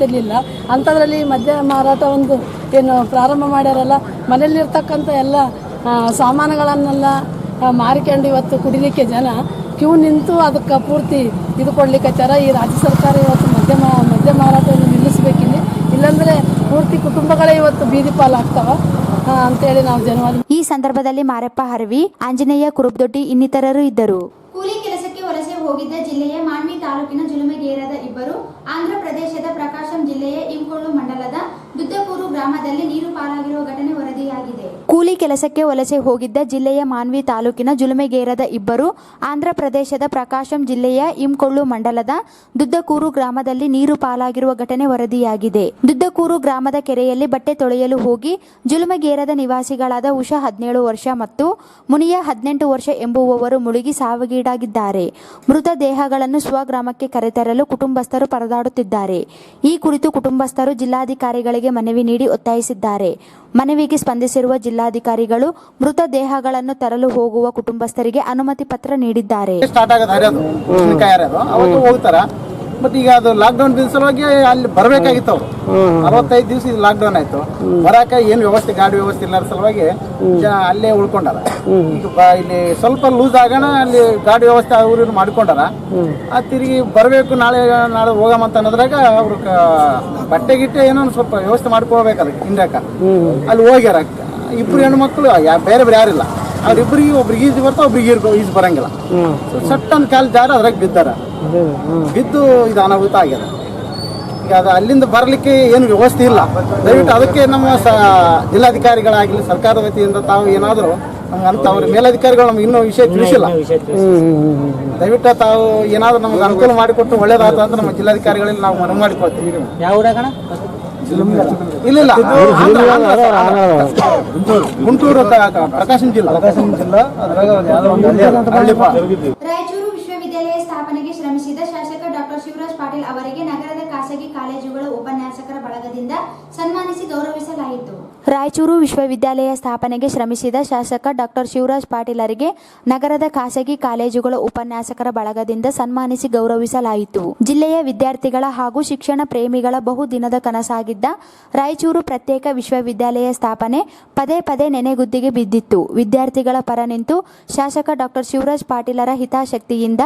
ಇರಲಿಲ್ಲ. ಅಂಥದ್ರಲ್ಲಿ ಮದ್ಯ ಮಾರಾಟ ಒಂದು ಏನು ಪ್ರಾರಂಭ ಮಾಡ್ಯಾರಲ್ಲ, ಮನೆಯಲ್ಲಿರ್ತಕ್ಕಂಥ ಎಲ್ಲ ಸಾಮಾನುಗಳನ್ನೆಲ್ಲ ಮಾರಿಕೊಂಡು ಇವತ್ತು ಕುಡಿಲಿಕ್ಕೆ ಜನ ಕ್ಯೂ ನಿಂತು ಅದಕ್ಕೆ ಪೂರ್ತಿ ಇದು ಕೊಡ್ಲಿಕ್ಕೆ ಈ ರಾಜ್ಯ ಸರ್ಕಾರ ಇವತ್ತು ಮದ್ಯ ಮಾರಾಟವನ್ನು ನಿಲ್ಲಿಸಬೇಕಿಲ್ಲ. ಇಲ್ಲಾಂದರೆ ಪೂರ್ತಿ ಕುಟುಂಬಗಳೇ ಇವತ್ತು ಬೀದಿ ಪಾಲಾಗ್ತಾವ ಅಂತೇಳಿ ನಾವು ಜನವಾದ. ಈ ಸಂದರ್ಭದಲ್ಲಿ ಮಾರಪ್ಪ ಹರವಿ, ಆಂಜನೇಯ ಕುರುಬ್ದೊಡ್ಡಿ ಇನ್ನಿತರರು ಇದ್ದರು. ಕೂಲಿ ಕೆಲಸಕ್ಕೆ ವಲಸೆ ಹೋಗಿದ್ದ ಜಿಲ್ಲೆಯ ಮಾನ್ವಿ ತಾಲೂಕಿನ ಜುಲುಮೆಗೇರದ ಇಬ್ಬರು, ಆಂಧ್ರ ಪ್ರದೇಶದ ಪ್ರಕಾಶಂ ಜಿಲ್ಲೆಯ ಇಂಕೋಳು ಮಂಡಲದ ದುದ್ದಕೂರು ಗ್ರಾಮದಲ್ಲಿ ನೀರು ಪಾಲಾಗಿರುವ ಘಟನೆ ವರದಿಯಾಗಿದೆ. ಕೂಲಿ ಕೆಲಸಕ್ಕೆ ವಲಸೆ ಹೋಗಿದ್ದ ಜಿಲ್ಲೆಯ ಮಾನ್ವಿ ತಾಲೂಕಿನ ಜುಲುಮೆಗೇರದ ಇಬ್ಬರು ಆಂಧ್ರ ಪ್ರದೇಶದ ಪ್ರಕಾಶಂ ಜಿಲ್ಲೆಯ ಇಂಕೊಳ್ಳು ಮಂಡಲದ ದುದ್ದಕೂರು ಗ್ರಾಮದಲ್ಲಿ ನೀರು ಪಾಲಾಗಿರುವ ಘಟನೆ ವರದಿಯಾಗಿದೆ. ದುದ್ದಕೂರು ಗ್ರಾಮದ ಕೆರೆಯಲ್ಲಿ ಬಟ್ಟೆ ತೊಳೆಯಲು ಹೋಗಿ ಜುಲುಮೆಗೇರದ ನಿವಾಸಿಗಳಾದ ಉಷಾ 17 ವರ್ಷ ಮತ್ತು ಮುನಿಯ 18 ವರ್ಷ ಎಂಬುವವರು ಮುಳುಗಿ ಸಾವಿಗೀಡಾಗಿದ್ದಾರೆ. ಮೃತ ದೇಹಗಳನ್ನು ಸ್ವಗ್ರಾಮಕ್ಕೆ ಕರೆತರಲು ಕುಟುಂಬಸ್ಥರು ಪರದಾಡುತ್ತಿದ್ದಾರೆ. ಈ ಕುರಿತು ಕುಟುಂಬಸ್ಥರು ಜಿಲ್ಲಾಧಿಕಾರಿಗಳಿಗೆ ಮನವಿ ನೀಡಿ ಒತ್ತಾಯಿಸಿದ್ದಾರೆ. ಮನವಿಗೆ ಸ್ಪಂದಿಸಿರುವ ಜಿಲ್ಲಾಧಿಕಾರಿಗಳು ಮೃತ ದೇಹಗಳನ್ನು ತರಲು ಹೋಗುವ ಕುಟುಂಬಸ್ಥರಿಗೆ ಅನುಮತಿ ಪತ್ರ ನೀಡಿದ್ದಾರೆ. ಸ್ಟಾರ್ಟ್ ಅವತ್ತು ಹೋಗ್ತಾರ. ಬಟ್ ಈಗ ಅದು ಲಾಕ್ಡೌನ್ ಸಲುವಾಗಿ ಅಲ್ಲಿ ಬರಬೇಕಾಗಿತ್ತು. ಅವರು 65 ದಿವಸ ಇದು ಲಾಕ್ಡೌನ್ ಆಯ್ತು. ಬರಾಕ ಏನು ವ್ಯವಸ್ಥೆ, ಗಾಡಿ ವ್ಯವಸ್ಥೆ ಇಲ್ಲ ಸಲುವಾಗಿ ಅಲ್ಲೇ ಉಳ್ಕೊಂಡಾರ. ಈಗ ಇಲ್ಲಿ ಸ್ವಲ್ಪ ಲೂಸ್ ಆಗೋಣ ಅಲ್ಲಿ ಗಾಡಿ ವ್ಯವಸ್ಥೆ ಅವ್ರು ಮಾಡ್ಕೊಂಡಾರ. ತಿರುಗಿ ಬರಬೇಕು ನಾಳೆ ಹೋಗಮಂತ ಅನ್ನೋದ್ರಾಗ ಅವ್ರ ಬಟ್ಟೆ ಗಿಟ್ಟೆ ಏನೋ ಸ್ವಲ್ಪ ವ್ಯವಸ್ಥೆ ಮಾಡ್ಕೊಳ್ಬೇಕಲ್ಲ ಹಿಂಡಾಕ. ಅಲ್ಲಿ ಹೋಗ್ಯಾರ. ಇಬ್ರು ಹೆಣ್ಮಕ್ಳು ಬೇರೆ ಬೇರೆ ಯಾರಿಲ್ಲ. ಅವ್ರಿಬ್ರಿಗೆ ಒಬ್ರಿಗೆ ಈಜು ಬರ್ತಾ ಒಬ್ರಿಗೆ ಈಜು ಬರಂಗಿಲ್ಲ. ಸಟ್ಟನ್ ಕಾಲು ಜಾರ ಅದ್ರಾಗ ಬಿದ್ದು ಇದು ಅನಾಹುತ ಆಗ್ಯದ. ಈಗ ಅದು ಅಲ್ಲಿಂದ ಬರಲಿಕ್ಕೆ ಏನು ವ್ಯವಸ್ಥೆ ಇಲ್ಲ. ದಯವಿಟ್ಟು ಅದಕ್ಕೆ ನಮ್ಮ ಜಿಲ್ಲಾಧಿಕಾರಿಗಳಾಗಲಿ ಸರ್ಕಾರದ ವತಿಯಿಂದ ತಾವು ಏನಾದರೂ ಅಂತ ಅವ್ರ ಮೇಲಧಿಕಾರಿಗಳು ನಮ್ಗೆ ಇನ್ನೂ ವಿಷಯ ತಿಳಿಸಿಲ್ಲ. ದಯವಿಟ್ಟು ತಾವು ಏನಾದರೂ ನಮ್ಗೆ ಅನುಕೂಲ ಮಾಡಿಕೊಟ್ಟು ಒಳ್ಳೇದಾದ ಅಂತ ನಮ್ಮ ಜಿಲ್ಲಾಧಿಕಾರಿಗಳಲ್ಲಿ ನಾವು ಮನವಿ ಮಾಡಿಕೊಳ್ತೀವಿ. ಯಾವ ಇಲ್ಲ ಗುಂಟೂರು ಪ್ರಕಾಶಂ ಜಿಲ್ಲಾ ರಾಯಚೂರು ವಿಶ್ವವಿದ್ಯಾಲಯ ಸ್ಥಾಪನೆಗೆ ಶ್ರಮಿಸಿದ ಶಾಸಕ ಡಾಕ್ಟರ್ ಶಿವರಾಜ್ ಪಾಟೀಲ್ ಅವರಿಗೆ ನಗರದ ಖಾಸಗಿ ಕಾಲೇಜುಗಳ ಉಪನ್ಯಾಸಕರ ಬಳಗದಿಂದ ಸನ್ಮಾನಿಸಿ ಗೌರವಿಸಲಾಯಿತು. ರಾಯಚೂರು ವಿಶ್ವವಿದ್ಯಾಲಯ ಸ್ಥಾಪನೆಗೆ ಶ್ರಮಿಸಿದ ಶಾಸಕ ಡಾಕ್ಟರ್ ಶಿವರಾಜ್ ಪಾಟೀಲರಿಗೆ ನಗರದ ಖಾಸಗಿ ಕಾಲೇಜುಗಳ ಉಪನ್ಯಾಸಕರ ಬಳಗದಿಂದ ಸನ್ಮಾನಿಸಿ ಗೌರವಿಸಲಾಯಿತು. ಜಿಲ್ಲೆಯ ವಿದ್ಯಾರ್ಥಿಗಳ ಹಾಗೂ ಶಿಕ್ಷಣ ಪ್ರೇಮಿಗಳ ಬಹುದಿನದ ಕನಸಾಗಿದ್ದ ರಾಯಚೂರು ಪ್ರತ್ಯೇಕ ವಿಶ್ವವಿದ್ಯಾಲಯ ಸ್ಥಾಪನೆ ಪದೇ ಪದೇ ನೆನೆಗುದ್ದಿಗೆ ಬಿದ್ದಿತ್ತು. ವಿದ್ಯಾರ್ಥಿಗಳ ಪರ ನಿಂತು ಶಾಸಕ ಡಾಕ್ಟರ್ ಶಿವರಾಜ್ ಪಾಟೀಲರ ಹಿತಾಸಕ್ತಿಯಿಂದ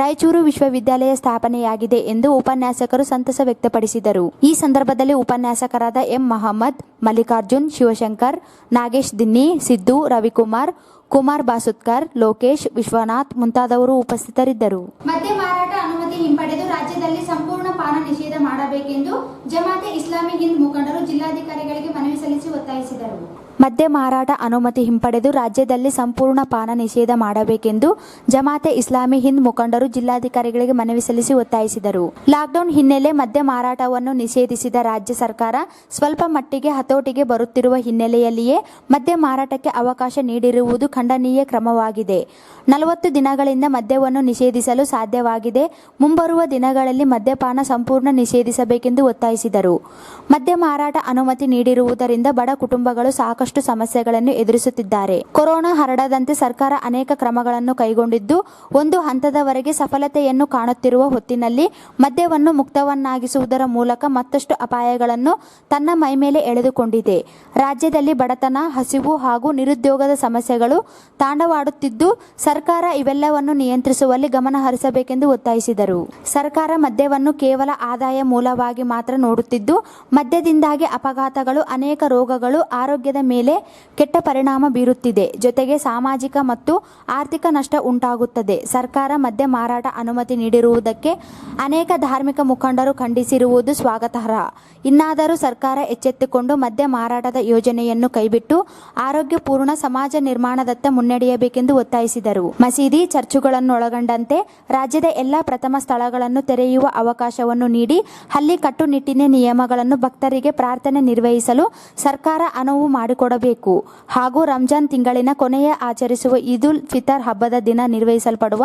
ರಾಯಚೂರು ವಿಶ್ವವಿದ್ಯಾಲಯ ಸ್ಥಾಪನೆಯಾಗಿದೆ ಎಂದು ಉಪನ್ಯಾಸಕರು ಸಂತಸ ವ್ಯಕ್ತಪಡಿಸಿದರು. ಈ ಸಂದರ್ಭದಲ್ಲಿ ಉಪನ್ಯಾಸಕರಾದ ಎಂ ಮಹಮ್ಮದ್, ಮಲ್ಲಿಕಾರ್ಜುನ್, ಶಿವಶಂಕರ್, ನಾಗೇಶ್ ದಿನ್ನಿ, ಸಿದ್ದು, ರವಿಕುಮಾರ್, ಕುಮಾರ್ ಬಾಸುತ್ಕರ್, ಲೋಕೇಶ್, ವಿಶ್ವನಾಥ್ ಮುಂತಾದವರು ಉಪಸ್ಥಿತರಿದ್ದರು. ಮದ್ಯ ಮಾರಾಟ ಅನುಮತಿ ಹಿಂಪಡೆದು ರಾಜ್ಯದಲ್ಲಿ ಸಂಪೂರ್ಣ ಪಾನ ನಿಷೇಧ ಮಾಡಬೇಕೆಂದು ಜಮಾತೆ ಇಸ್ಲಾಮಿ ಹಿಂದ್ ಮುಖಂಡರು ಜಿಲ್ಲಾಧಿಕಾರಿಗಳಿಗೆ ಮನವಿ ಸಲ್ಲಿಸಿ ಒತ್ತಾಯಿಸಿದರು. ಮದ್ಯ ಮಾರಾಟ ಅನುಮತಿ ಹಿಂಪಡೆದು ರಾಜ್ಯದಲ್ಲಿ ಸಂಪೂರ್ಣ ಪಾನ ನಿಷೇಧ ಮಾಡಬೇಕೆಂದು ಜಮಾತೆ ಇಸ್ಲಾಮಿ ಹಿಂದ್ ಮುಖಂಡರು ಜಿಲ್ಲಾಧಿಕಾರಿಗಳಿಗೆ ಮನವಿ ಸಲ್ಲಿಸಿ ಒತ್ತಾಯಿಸಿದರು. ಲಾಕ್ಡೌನ್ ಹಿನ್ನೆಲೆ ಮದ್ಯ ಮಾರಾಟವನ್ನು ನಿಷೇಧಿಸಿದ ರಾಜ್ಯ ಸರ್ಕಾರ ಸ್ವಲ್ಪ ಮಟ್ಟಿಗೆ ಹತೋಟಿಗೆ ಬರುತ್ತಿರುವ ಹಿನ್ನೆಲೆಯಲ್ಲಿಯೇ ಮದ್ಯ ಮಾರಾಟಕ್ಕೆ ಅವಕಾಶ ನೀಡಿರುವುದು ಖಂಡನೀಯ ಕ್ರಮವಾಗಿದೆ. 40 ದಿನಗಳಿಂದ ಮದ್ಯವನ್ನು ನಿಷೇಧಿಸಲು ಸಾಧ್ಯವಾಗಿದೆ. ಮುಂಬರುವ ದಿನಗಳಲ್ಲಿ ಮದ್ಯಪಾನ ಸಂಪೂರ್ಣ ನಿಷೇಧಿಸಬೇಕೆಂದು ಒತ್ತಾಯಿಸಿದರು. ಮದ್ಯ ಮಾರಾಟ ಅನುಮತಿ ನೀಡಿರುವುದರಿಂದ ಬಡ ಕುಟುಂಬಗಳು ಸಾಕಷ್ಟು ಸಮಸ್ಯೆಗಳನ್ನು ಎದುರಿಸುತ್ತಿದ್ದಾರೆ. ಕೊರೋನಾ ಹರಡದಂತೆ ಸರ್ಕಾರ ಅನೇಕ ಕ್ರಮಗಳನ್ನು ಕೈಗೊಂಡಿದ್ದು ಒಂದು ಹಂತದವರೆಗೆ ಸಫಲತೆಯನ್ನು ಕಾಣುತ್ತಿರುವ ಹೊತ್ತಿನಲ್ಲಿ ಮದ್ಯವನ್ನು ಮುಕ್ತವನ್ನಾಗಿಸುವುದರ ಮೂಲಕ ಮತ್ತಷ್ಟು ಅಪಾಯಗಳನ್ನು ತನ್ನ ಮೈಮೇಲೆ ಎಳೆದುಕೊಂಡಿದೆ. ರಾಜ್ಯದಲ್ಲಿ ಬಡತನ, ಹಸಿವು ಹಾಗೂ ನಿರುದ್ಯೋಗದ ಸಮಸ್ಯೆಗಳು ತಾಂಡವಾಡುತ್ತಿದ್ದು ಸರ್ಕಾರ ಇವೆಲ್ಲವನ್ನು ನಿಯಂತ್ರಿಸುವಲ್ಲಿ ಗಮನ ಹರಿಸಬೇಕೆಂದು ಒತ್ತಾಯಿಸಿದರು. ಸರ್ಕಾರ ಮದ್ಯವನ್ನು ಕೇವಲ ಆದಾಯ ಮೂಲವಾಗಿ ಮಾತ್ರ ನೋಡುತ್ತಿದ್ದು ಮದ್ಯದಿಂದಾಗಿ ಅಪಘಾತಗಳು, ಅನೇಕ ರೋಗಗಳು, ಆರೋಗ್ಯದ ಮೇಲೆ ಕೆಟ್ಟ ಪರಿಣಾಮ ಬೀರುತ್ತಿದೆ. ಜೊತೆಗೆ ಸಾಮಾಜಿಕ ಮತ್ತು ಆರ್ಥಿಕ ನಷ್ಟ ಉಂಟಾಗುತ್ತದೆ. ಸರ್ಕಾರ ಮದ್ಯ ಮಾರಾಟ ಅನುಮತಿ ನೀಡಿರುವುದಕ್ಕೆ ಅನೇಕ ಧಾರ್ಮಿಕ ಮುಖಂಡರು ಖಂಡಿಸಿರುವುದು ಸ್ವಾಗತಾರ್ಹ. ಇನ್ನಾದರೂ ಸರ್ಕಾರ ಎಚ್ಚೆತ್ತುಕೊಂಡು ಮದ್ಯ ಮಾರಾಟದ ಯೋಜನೆಯನ್ನು ಕೈಬಿಟ್ಟು ಆರೋಗ್ಯಪೂರ್ಣ ಸಮಾಜ ನಿರ್ಮಾಣದತ್ತ ಮುನ್ನಡೆಯಬೇಕೆಂದು ಒತ್ತಾಯಿಸಿದರು. ಮಸೀದಿ, ಚರ್ಚುಗಳನ್ನೊಳಗೊಂಡಂತೆ ರಾಜ್ಯದ ಎಲ್ಲ ಪ್ರಥಮ ಸ್ಥಳಗಳನ್ನು ತೆರೆಯುವ ಅವಕಾಶವನ್ನು ನೀಡಿ ಅಲ್ಲಿ ಕಟ್ಟುನಿಟ್ಟಿನ ನಿಯಮಗಳನ್ನು ಭಕ್ತರಿಗೆ ಪ್ರಾರ್ಥನೆ ನಿರ್ವಹಿಸಲು ಸರ್ಕಾರ ಅನುವು ಮಾಡಿಕೊಡಬೇಕು ಹಾಗೂ ರಂಜಾನ್ ತಿಂಗಳಿನ ಕೊನೆಯ ಆಚರಿಸುವ ಈದ್ ಉಲ್ ಫಿತರ್ ಹಬ್ಬದ ದಿನ ನಿರ್ವಹಿಸಲ್ಪಡುವ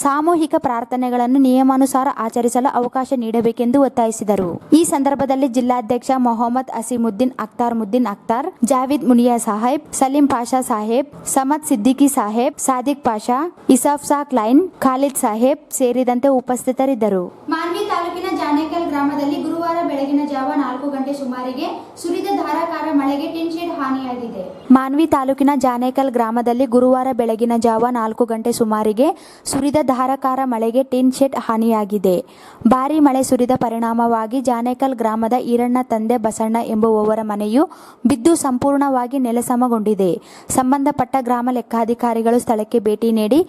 ಸಾಮೂಹಿಕ ಪ್ರಾರ್ಥನೆಗಳನ್ನು ನಿಯಮಾನುಸಾರ ಆಚರಿಸಲು ಅವಕಾಶ ನೀಡಬೇಕೆಂದು ಒತ್ತಾಯಿಸಿದರು. ಈ ಸಂದರ್ಭದಲ್ಲಿ ಜಿಲ್ಲಾಧ್ಯಕ್ಷ ಮೊಹಮ್ಮದ್ ಅಸೀಮುದ್ದೀನ್ ಅಖ್ತಾರ್, ಜಾವಿದ್ ಮುನಿಯಾ ಸಾಹೇಬ್, ಸಲೀಂ ಪಾಷಾ ಸಾಹೇಬ್, ಸಮದ್ ಸಿದ್ದಿಕಿ ಸಾಹೇಬ್, ಸಾದಿಕ್ ಪಾಷಾ, ಇಸಾಫ್ ಸಾಕ್ ಲೈನ್, ಖಾಲಿದ್ ಸಾಹೇಬ್ ಸೇರಿದಂತೆ ಉಪಸ್ಥಿತರಿದ್ದರು. ಮಾನ್ವಿ ತಾಲೂಕಿನ ಜಾನೇಕಲ್ ಗ್ರಾಮದಲ್ಲಿ ಗುರುವಾರ ಬೆಳಗಿನ ಜಾವ 4 ಗಂಟೆ ಸುಮಾರಿಗೆ ಸುರಿದ ಧಾರಾಕಾರ ಮಳೆಗೆ ಟಿನ್ ಶೆಡ್ ಹಾನಿಯಾಗಿದೆ. ಮಾನ್ವಿ ತಾಲೂಕಿನ ಜಾನೇಕಲ್ ಗ್ರಾಮದಲ್ಲಿ ಗುರುವಾರ ಬೆಳಗಿನ ಜಾವ 4 ಗಂಟೆ ಸುಮಾರಿಗೆ ಸುರಿದ ಧಾರಾಕಾರ ಮಳೆಗೆ ಟಿನ್ ಶೆಡ್ ಹಾನಿಯಾಗಿದೆ. ಭಾರೀ ಮಳೆ ಸುರಿದ ಪರಿಣಾಮವಾಗಿ ಜಾನೇಕಲ್ ಗ್ರಾಮದ ಈರಣ್ಣ ತಂದೆ ಬಸಣ್ಣ ಎಂಬುವವರ ಮನೆಯು ಬಿದ್ದು ಸಂಪೂರ್ಣವಾಗಿ ನೆಲಸಮಗೊಂಡಿದೆ. ಸಂಬಂಧಪಟ್ಟ ಗ್ರಾಮ ಲೆಕ್ಕಾಧಿಕಾರಿಗಳು ಸ್ಥಳಕ್ಕೆ ಭೇಟಿ ನೀಡಿ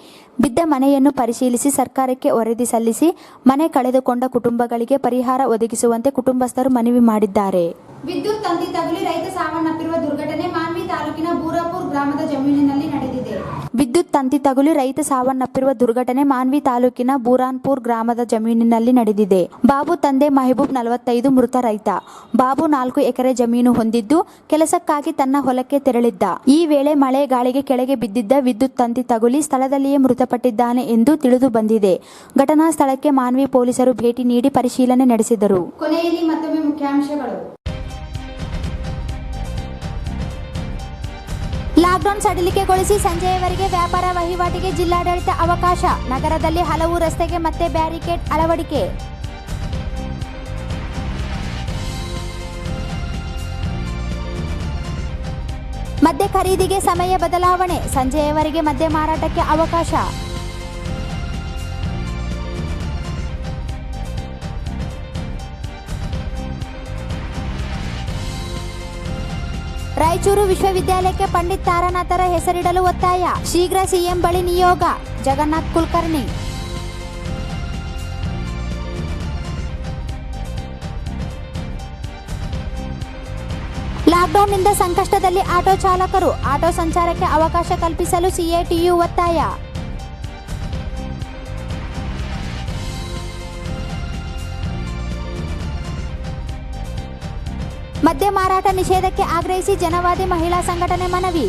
ಬಿದ್ದ ಮನೆಯನ್ನು ಪರಿಶೀಲಿಸಿ ಸರ್ಕಾರಕ್ಕೆ ವರದಿ ಸಲ್ಲಿಸಿ ಮನೆ ಕಳೆದುಕೊಂಡ ಕುಟುಂಬಗಳಿಗೆ ಕುಟುಂಬಗಳಿಗೆ ಪರಿಹಾರ ಒದಗಿಸುವಂತೆ ಕುಟುಂಬಸ್ಥರು ಮನವಿ ಮಾಡಿದ್ದಾರೆ. ವಿದ್ಯುತ್ ತಂತಿ ತಗುಲಿ ರೈತ ಸಾವನ್ನಪ್ಪಿರುವ ದುರ್ಘಟನೆ ಮಾನ್ವಿ ತಾಲೂಕಿನ ಬೂರಾಪುರ್ ಗ್ರಾಮದ ಜಮೀನಿನಲ್ಲಿ ನಡೆದಿದೆ. ವಿದ್ಯುತ್ ತಂತಿ ತಗುಲಿ ರೈತ ಸಾವನ್ನಪ್ಪಿರುವ ದುರ್ಘಟನೆ ಮಾನ್ವಿ ತಾಲೂಕಿನ ಬೂರಾನ್ಪುರ್ ಗ್ರಾಮದ ಜಮೀನಿನಲ್ಲಿ ನಡೆದಿದೆ. ಬಾಬು ತಂದೆ ಮೆಹಬೂಬ್ 45 ಮೃತ ರೈತ. ಬಾಬು 4 ಎಕರೆ ಜಮೀನು ಹೊಂದಿದ್ದು ಕೆಲಸಕ್ಕಾಗಿ ತನ್ನ ಹೊಲಕ್ಕೆ ತೆರಳಿದ್ದ. ಈ ವೇಳೆ ಮಳೆ ಗಾಳಿಗೆ ಕೆಳಗೆ ಬಿದ್ದಿದ್ದ ವಿದ್ಯುತ್ ತಂತಿ ತಗುಲಿ ಸ್ಥಳದಲ್ಲಿಯೇ ಮೃತಪಟ್ಟಿದ್ದಾನೆ ಎಂದು ತಿಳಿದು ಬಂದಿದೆ. ಘಟನಾ ಸ್ಥಳಕ್ಕೆ ಮಾನ್ವಿ ಪೊಲೀಸರು ಭೇಟಿ ನೀಡಿ ಪರಿಶೀಲನೆ ನಡೆಸಿದರು. ಕೊನೆಯಲ್ಲಿ ಮತ್ತೊಮ್ಮೆ ಮುಖ್ಯಾಂಶಗಳು. ಲಾಕ್ಡೌನ್ ಸಡಿಲಿಕೆಗೊಳಿಸಿ ಸಂಜೆಯವರೆಗೆ ವ್ಯಾಪಾರ ವಹಿವಾಟಿಗೆ ಜಿಲ್ಲಾಡಳಿತ ಅವಕಾಶ. ನಗರದಲ್ಲಿ ಹಲವು ರಸ್ತೆಗೆ ಮತ್ತೆ ಬ್ಯಾರಿಕೇಡ್ ಅಳವಡಿಕೆ. ಮದ್ಯ ಖರೀದಿಗೆ ಸಮಯ ಬದಲಾವಣೆ. ಸಂಜೆಯವರೆಗೆ ಮದ್ಯ ಮಾರಾಟಕ್ಕೆ ಅವಕಾಶ. ರಾಯಚೂರು ವಿಶ್ವವಿದ್ಯಾಲಯಕ್ಕೆ ಪಂಡಿತ್ ತಾರಾನಾಥರ ಹೆಸರಿಡಲು ಒತ್ತಾಯ. ಶೀಘ್ರ ಸಿಎಂ ಬಳಿ ನಿಯೋಗ. ಜಗನ್ನಾಥ್ ಕುಲಕರ್ಣಿ. ಲಾಕ್ಡೌನ್ನಿಂದ ಸಂಕಷ್ಟದಲ್ಲಿ ಆಟೋ ಚಾಲಕರು. ಆಟೋ ಸಂಚಾರಕ್ಕೆ ಅವಕಾಶ ಕಲ್ಪಿಸಲು ಸಿಐಟಿಯು ಒತ್ತಾಯ. ಮದ್ಯ ಮಾರಾಟ ನಿಷೇಧಕ್ಕೆ ಆಗ್ರಹಿಸಿ ಜನವಾದಿ ಮಹಿಳಾ ಸಂಘಟನೆ ಮನವಿ.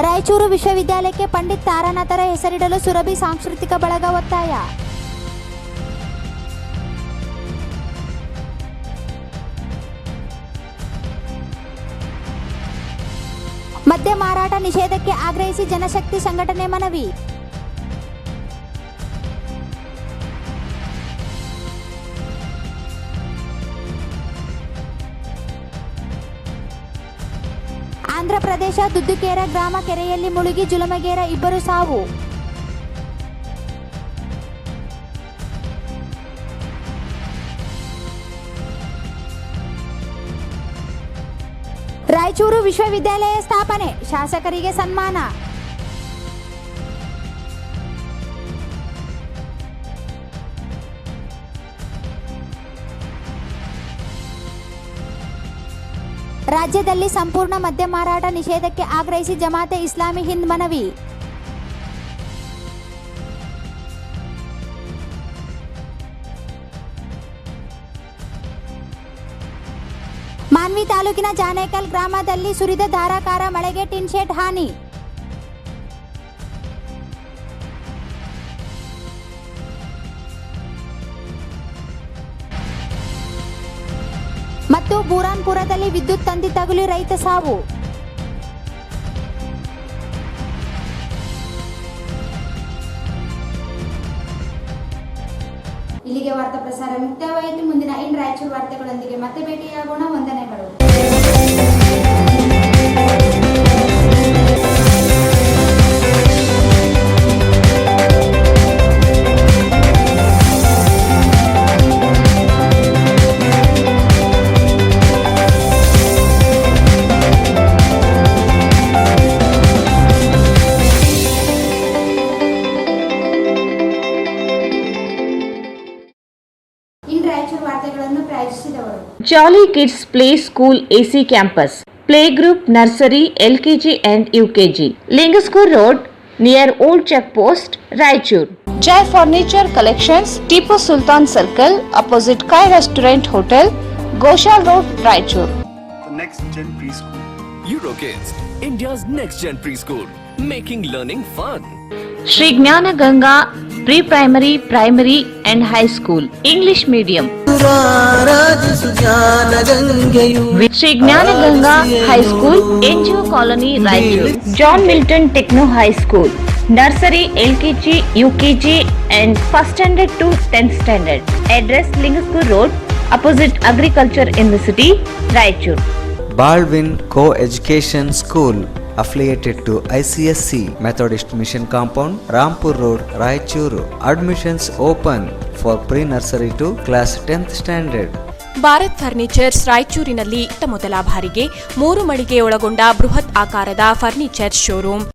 ರಾಯಚೂರು ವಿಶ್ವವಿದ್ಯಾಲಯಕ್ಕೆ ಪಂಡಿತ್ ತಾರಾನಾಥರ ಹೆಸರಿಡಲು ಸುರಭಿ ಸಾಂಸ್ಕೃತಿಕ ಬಳಗ ಒತ್ತಾಯ. ಮದ್ಯ ಮಾರಾಟ ನಿಷೇಧಕ್ಕೆ ಆಗ್ರಹಿಸಿ ಜನಶಕ್ತಿ ಸಂಘಟನೆ ಮನವಿ. ಆಂಧ್ರಪ್ರದೇಶ ದುದ್ದುಕೇರ ಗ್ರಾಮ ಕೆರೆಯಲ್ಲಿ ಮುಳುಗಿ ಜುಲಮಗೇರ 2 ಸಾವು. ರಾಯಚೂರು ವಿಶ್ವವಿದ್ಯಾಲಯ ಸ್ಥಾಪನೆ. ಶಾಸಕರಿಗೆ ಸನ್ಮಾನ. ರಾಜ್ಯದಲ್ಲಿ ಸಂಪೂರ್ಣ ಮದ್ಯ ಮಾರಾಟ ನಿಷೇಧಕ್ಕೆ ಆಗ್ರಹಿಸಿ ಜಮಾತೆ ಇಸ್ಲಾಮಿ ಹಿಂದ್ ಮನವಿ. ಮಾನ್ವಿ ತಾಲೂಕಿನ ಜಾನೇಕಲ್ ಗ್ರಾಮದಲ್ಲಿ ಸುರಿದ ಧಾರಾಕಾರ ಮಳೆಗೆ ಟಿನ್ ಶೆಡ್ ಹಾನಿ. ಮತ್ತು ಬೂರಾನ್ಪುರದಲ್ಲಿ ವಿದ್ಯುತ್ ತಂತಿ ತಗುಲಿ ರೈತ ಸಾವು. ಇಲ್ಲಿಗೆ ವಾರ್ತಾ ಪ್ರಸಾರ ಮುಕ್ತಾಯವಾಯಿತು. ಮುಂದಿನ ರಾಯಚೂರು ವಾರ್ತೆಗಳೊಂದಿಗೆ ಮತ್ತೆ ಭೇಟಿಯಾಗೋಣ. ವಂದನೆಗಳು. Jolly Kids Play School AC Campus. Playgroup Nursery LKG and UKG. Lingaskur Road near Old Check Post, Raichur. Jai Furniture Collections, Tipu Sultan Circle, opposite Kai Restaurant Hotel, Goshal Road, Raichur. The next gen preschool. Eurokids, India's next gen preschool, making learning fun. Shri Gnana Ganga Pre-Primary, Primary and High School. English Medium. Shri Gnana Ganga High School, NGO Colony, Raichur. John Milton Techno High School. Nursery, LKG, UKG and First Standard to 10th Standard. Address Lingaskur Road, opposite Agriculture University, Raichur. Baldwin Co-Education School affiliated to ICSC Methodist Mission Compound, Rampur Road, Raichuru. Admissions open for pre-nursery to class 10th standard. Bharat furnitures ರಾಯಚೂರಿನಲ್ಲಿ ಮೊದಲ ಬಾರಿಗೆ 3 ಮಳಿಗೆ ಒಳಗೊಂಡ ಬೃಹತ್ ಆಕಾರದ ಫರ್ನಿಚರ್ ಶೋರೂಮ್.